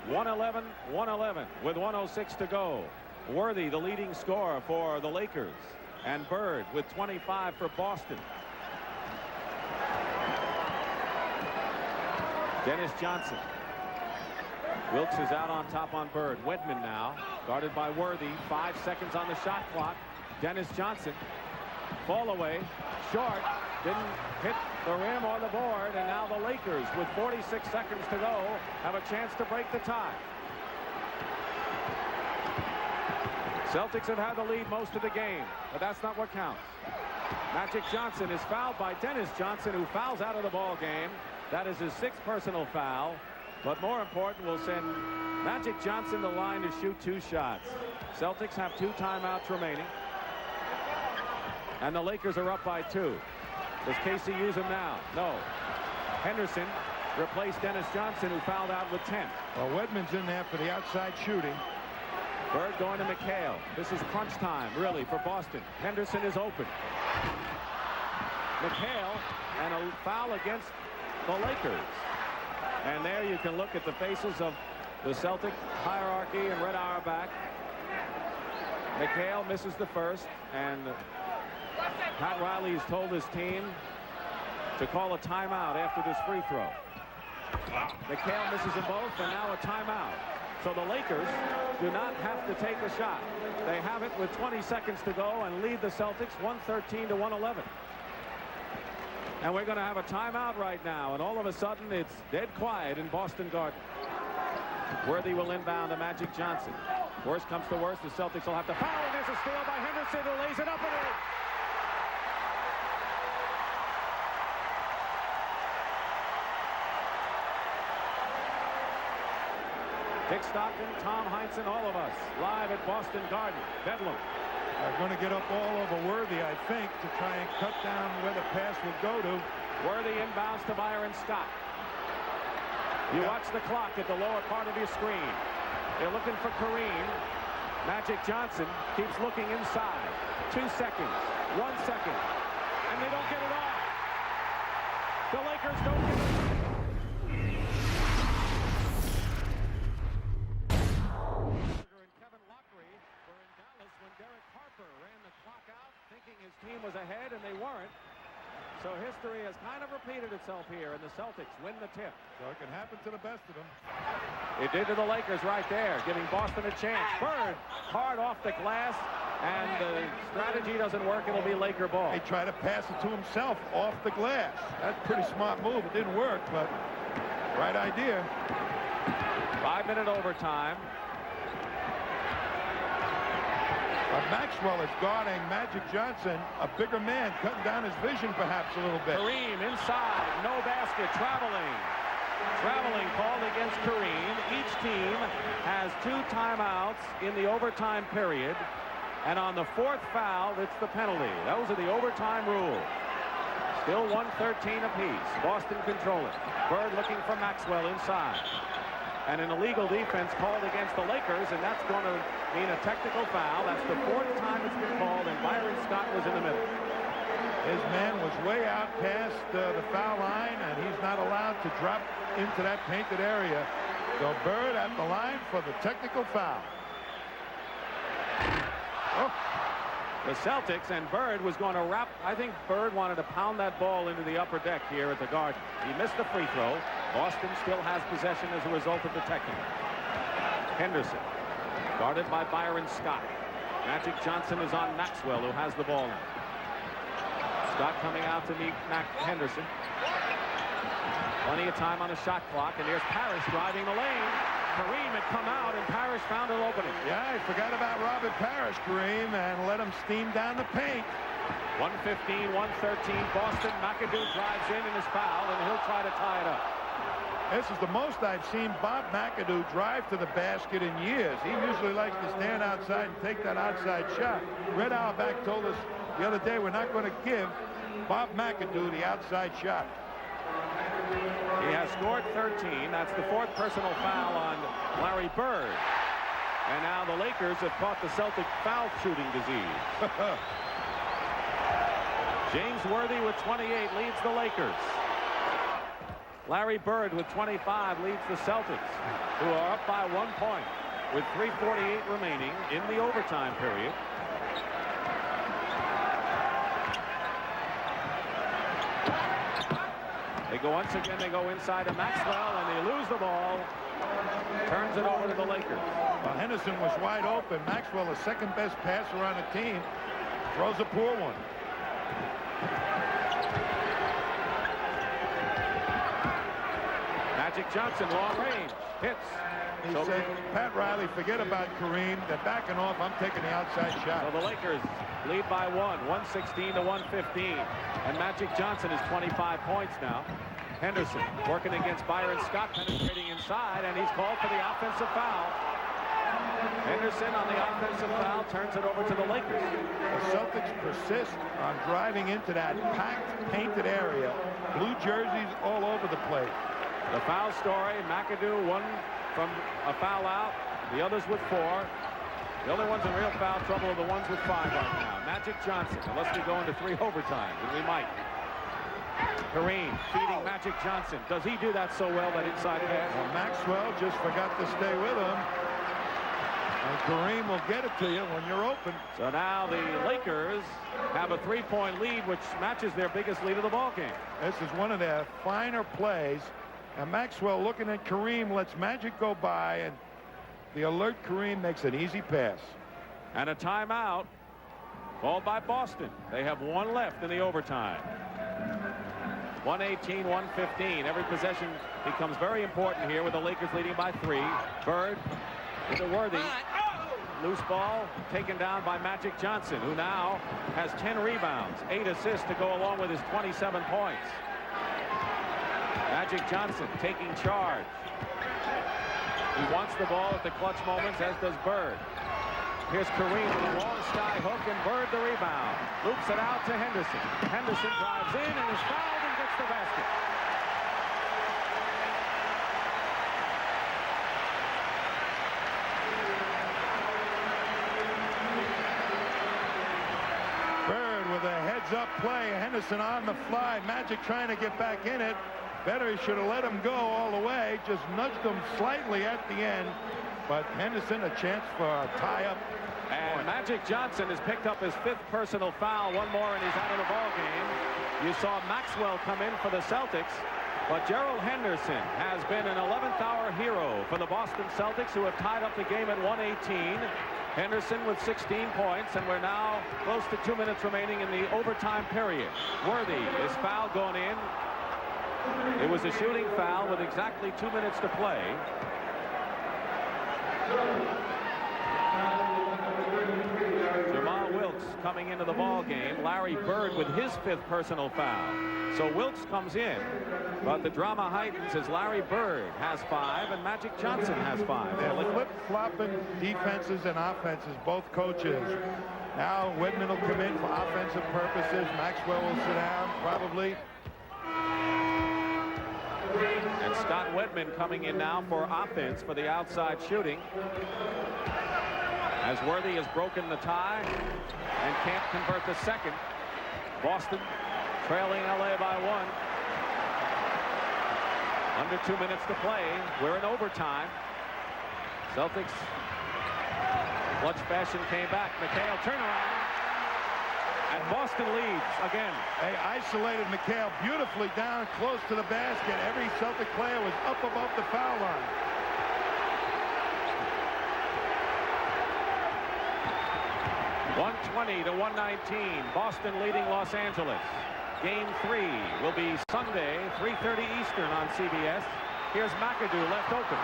111 with 106 to go. Worthy, the leading scorer for the Lakers, and Bird with 25 for Boston. Dennis Johnson. Wilkes is out on top on Bird. Wedman now guarded by Worthy. 5 seconds on the shot clock. Dennis Johnson. Fall away. Short. Didn't hit the rim or the board. And now the Lakers, with 46 seconds to go, have a chance to break the tie. Celtics have had the lead most of the game, but that's not what counts. Magic Johnson is fouled by Dennis Johnson, who fouls out of the ball game. That is his 6th personal foul. But more important, will send Magic Johnson to the line to shoot 2 shots. Celtics have 2 timeouts remaining. And the Lakers are up by 2. Does Casey use them now? No. Henderson replaced Dennis Johnson, who fouled out with 10. Well, Wedman's in there for the outside shooting. Bird going to McHale. This is crunch time, really, for Boston. Henderson is open. McHale, and a foul against the Lakers. And there you can look at the faces of the Celtic hierarchy and Red Auerbach. McHale misses the first, and Pat Riley has told his team to call a timeout after this free throw. McHale misses them both, and now a timeout. So the Lakers do not have to take a shot. They have it with 20 seconds to go and lead the Celtics 113 to 111. And we're going to have a timeout right now, and all of a sudden it's dead quiet in Boston Garden. Worthy will inbound to Magic Johnson. Worst comes to worst, the Celtics will have to foul, and there's a steal by Henderson, who lays it up and in. Dick Stockton, Tom Heinsohn, all of us, live at Boston Garden. Bedlam. They're going to get up all over Worthy, I think, to try and cut down where the pass will go to. Worthy inbounds to Byron Scott. You watch the clock at the lower part of your screen. They're looking for Kareem. Magic Johnson keeps looking inside. 2 seconds, 1 second, and they don't get it off. The Lakers don't get it. His team was ahead, and they weren't. So history has kind of repeated itself here, and the Celtics win the tip. So it can happen to the best of them. It did to the Lakers right there, giving Boston a chance. Bird hard off the glass, and the strategy doesn't work. It'll be Laker ball. He tried to pass it to himself off the glass. That's a pretty smart move. It didn't work, but right idea. 5-minute overtime. Maxwell is guarding Magic Johnson, a bigger man, cutting down his vision perhaps a little bit. Kareem inside, no basket, traveling. Traveling called against Kareem. Each team has 2 timeouts in the overtime period. And on the 4th foul, it's the penalty. Those are the overtime rules. Still 113 apiece. Boston controlling. Bird looking for Maxwell inside. And an illegal defense called against the Lakers, and that's going to mean a technical foul. That's the 4th time it's been called, and Byron Scott was in the middle. His man was way out past the foul line, and he's not allowed to drop into that painted area. So Bird at the line for the technical foul. Oh. The Celtics, and Bird was going to wrap. I think Bird wanted to pound that ball into the upper deck here at the Garden. He missed the free throw. Boston still has possession as a result of the technical. Henderson, guarded by Byron Scott. Magic Johnson is on Maxwell, who has the ball now. Scott coming out to meet Henderson. Plenty of time on the shot clock, and there's Parrish driving the lane. Kareem had come out, and Parrish found an opening. Yeah, I forgot about Robert Parrish, Kareem, and let him steam down the paint. 115, 113. Boston. McAdoo drives in and is fouled, and he'll try to tie it up. This is the most I've seen Bob McAdoo drive to the basket in years. He usually likes to stand outside and take that outside shot. Red Auerbach told us the other day we're not going to give Bob McAdoo the outside shot. He has scored 13. That's the 4th personal foul on Larry Bird. And now the Lakers have caught the Celtic foul shooting disease. James Worthy with 28 leads the Lakers. Larry Bird with 25 leads the Celtics, who are up by 1 point with 3:48 remaining in the overtime period. They go once again, they go inside to Maxwell, and they lose the ball. Turns it over to the Lakers. Well, Henderson was wide open. Maxwell, the second best passer on the team, throws a poor one. Magic Johnson, long range, hits. He said, Pat Riley, forget about Kareem. They're backing off. I'm taking the outside shot. So the Lakers lead by 116 to 115. And Magic Johnson is 25 points now. Henderson working against Byron Scott, penetrating inside, and he's called for the offensive foul. Henderson on the offensive foul turns it over to the Lakers. The Celtics persist on driving into that packed, painted area. Blue jerseys all over the place. The foul story, McAdoo, one from a foul out, the others with 4. The only ones in real foul trouble are the ones with 5 right now. Magic Johnson, unless we go into 3 overtime, and we might. Kareem feeding Magic Johnson. Does he do that so well, that inside pass? Well, Maxwell just forgot to stay with him. And Kareem will get it to you when you're open. So now the Lakers have a 3-point lead, which matches their biggest lead of the ball game. This is one of their finer plays. And Maxwell looking at Kareem, lets Magic go by, and the alert Kareem makes an easy pass. And a timeout called by Boston. They have 1 left in the overtime. 118-115. Every possession becomes very important here with the Lakers leading by 3. Bird into Worthy. Loose ball taken down by Magic Johnson, who now has 10 rebounds, 8 assists to go along with his 27 points. Magic Johnson taking charge. He wants the ball at the clutch moments, as does Bird. Here's Kareem with a long sky hook, and Bird the rebound. Loops it out to Henderson. Henderson drives in and is fouled and gets the basket. Bird with a heads-up play. Henderson on the fly. Magic trying to get back in it. Better he should have let him go all the way. Just nudged him slightly at the end. But Henderson a chance for a tie-up. And Magic Johnson has picked up his 5th personal foul. 1 more and he's out of the ball game. You saw Maxwell come in for the Celtics. But Gerald Henderson has been an 11th hour hero for the Boston Celtics, who have tied up the game at 118. Henderson with 16 points, and we're now close to 2 minutes remaining in the overtime period. Worthy is fouled going in. It was a shooting foul with exactly 2 minutes to play. Jamal Wilkes coming into the ball game. Larry Bird with his 5th personal foul. So Wilkes comes in, but the drama heightens as Larry Bird has 5 and Magic Johnson has 5. They're flip-flopping defenses and offenses, both coaches. Now Whitman will come in for offensive purposes. Maxwell will sit down, probably. And Scott Whitman coming in now for offense for the outside shooting, as Worthy has broken the tie and can't convert the second. Boston trailing LA by 1. Under 2 minutes to play. We're in overtime. Celtics clutch fashion came back. McHale turnaround. And Boston leads again. They isolated McHale beautifully down close to the basket. Every Celtic player was up above the foul line. .120 to 119. Boston leading Los Angeles. Game 3 will be Sunday, 3:30 Eastern on CBS. Here's McAdoo left open,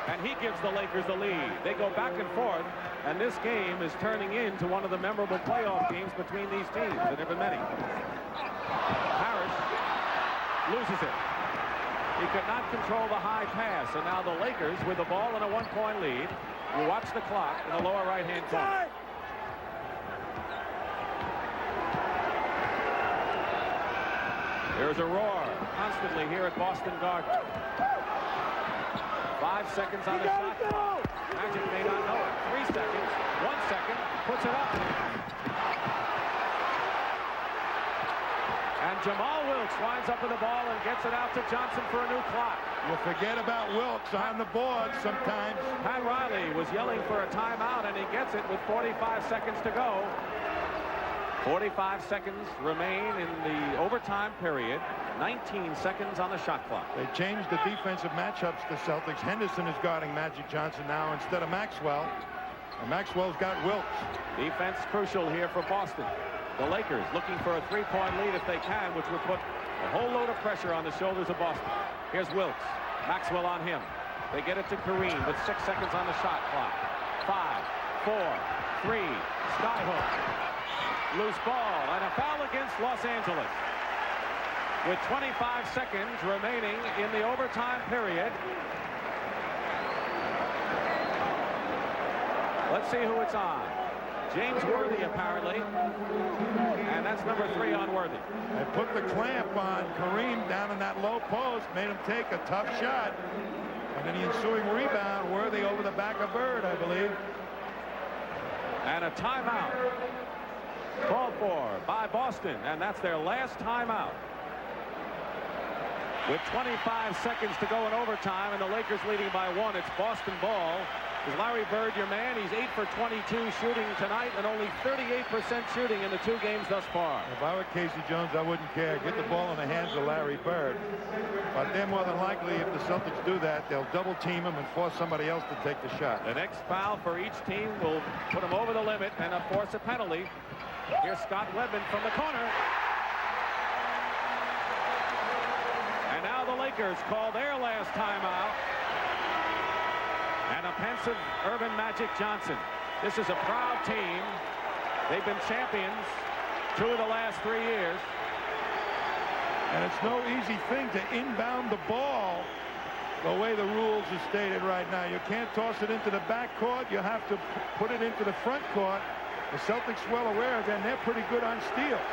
and he gives the Lakers the lead. They go back and forth, and this game is turning into one of the memorable playoff games between these teams. There have been many. Harris loses it. He could not control the high pass, and now the Lakers with the ball in a 1-point lead. You watch the clock in the lower right-hand corner. There's a roar constantly here at Boston Garden. 5 seconds on the shot clock. Magic may not know it. 3 seconds. 1 second. Puts it up. And Jamal Wilkes winds up with the ball and gets it out to Johnson for a new clock. You forget about Wilkes on the board sometimes. Pat Riley was yelling for a timeout, and he gets it with 45 seconds to go. 45 seconds remain in the overtime period. 19 seconds on the shot clock. They changed the defensive matchups to Celtics. Henderson is guarding Magic Johnson now instead of Maxwell. And Maxwell's got Wilkes. Defense crucial here for Boston. The Lakers looking for a three-point lead if they can, which would put a whole load of pressure on the shoulders of Boston. Here's Wilkes. Maxwell on him. They get it to Kareem with 6 seconds on the shot clock. 5, 4, 3, skyhook. Loose ball and a foul against Los Angeles. With 25 seconds remaining in the overtime period. Let's see who it's on. James Worthy, apparently. And that's number 3 on Worthy. They put the clamp on Kareem down in that low post, made him take a tough shot. And then the ensuing rebound, Worthy over the back of Bird, I believe. And a timeout called for by Boston, and that's their last timeout. With 25 seconds to go in overtime, and the Lakers leading by 1, it's Boston ball. Is Larry Bird your man? He's 8 for 22 shooting tonight, and only 38% shooting in the 2 games thus far. If I were Casey Jones, I wouldn't care. Get the ball in the hands of Larry Bird. But they're more than likely, if the Celtics do that, they'll double team him and force somebody else to take the shot. The next foul for each team will put him over the limit and force a penalty. Here's Scott Webben from the corner. And now the Lakers call their last timeout. And a pensive Earvin Magic Johnson. This is a proud team. They've been champions 2 of the last 3 years. And it's no easy thing to inbound the ball the way the rules are stated right now. You can't toss it into the back court. You have to put it into the front court. The Celtics well aware of that, and they're pretty good on steals.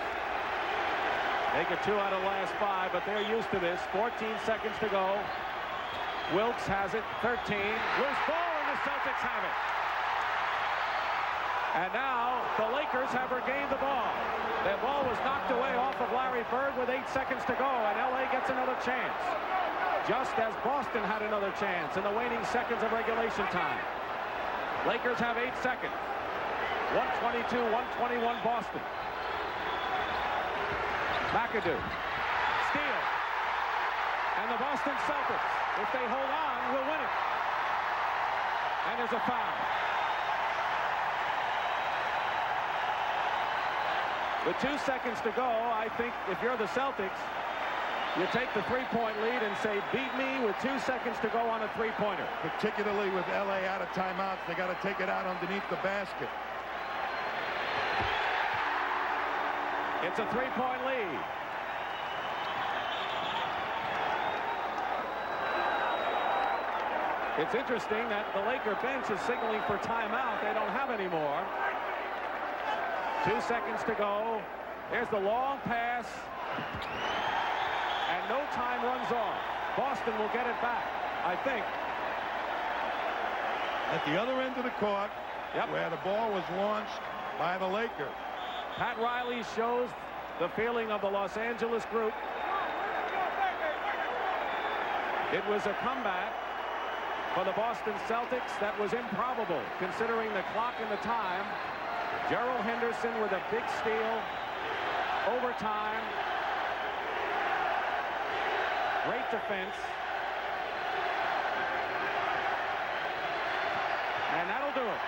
They get 2 out of the last 5, but they're used to this. 14 seconds to go. Wilkes has it. 13. Loose ball, and the Celtics have it. And now the Lakers have regained the ball. Their ball was knocked away off of Larry Bird with 8 seconds to go, and LA gets another chance. Just as Boston had another chance in the waning seconds of regulation time. Lakers have 8 seconds. 122, 121 Boston. McAdoo. Steal. And the Boston Celtics, if they hold on, will win it. And there's a foul. With 2 seconds to go, I think if you're the Celtics, you take the 3-point lead and say, beat me with 2 seconds to go on a 3-pointer. Particularly with LA out of timeouts, they got to take it out underneath the basket. It's a 3-point lead. It's interesting that the Laker bench is signaling for timeout. They don't have any more. 2 seconds to go. There's the long pass. And no time runs off. Boston will get it back, I think. At the other end of the court, where the ball was launched by the Lakers. Pat Riley shows the feeling of the Los Angeles group. It was a comeback for the Boston Celtics that was improbable, considering the clock and the time. Gerald Henderson with a big steal. Overtime. Great defense. And that'll do it.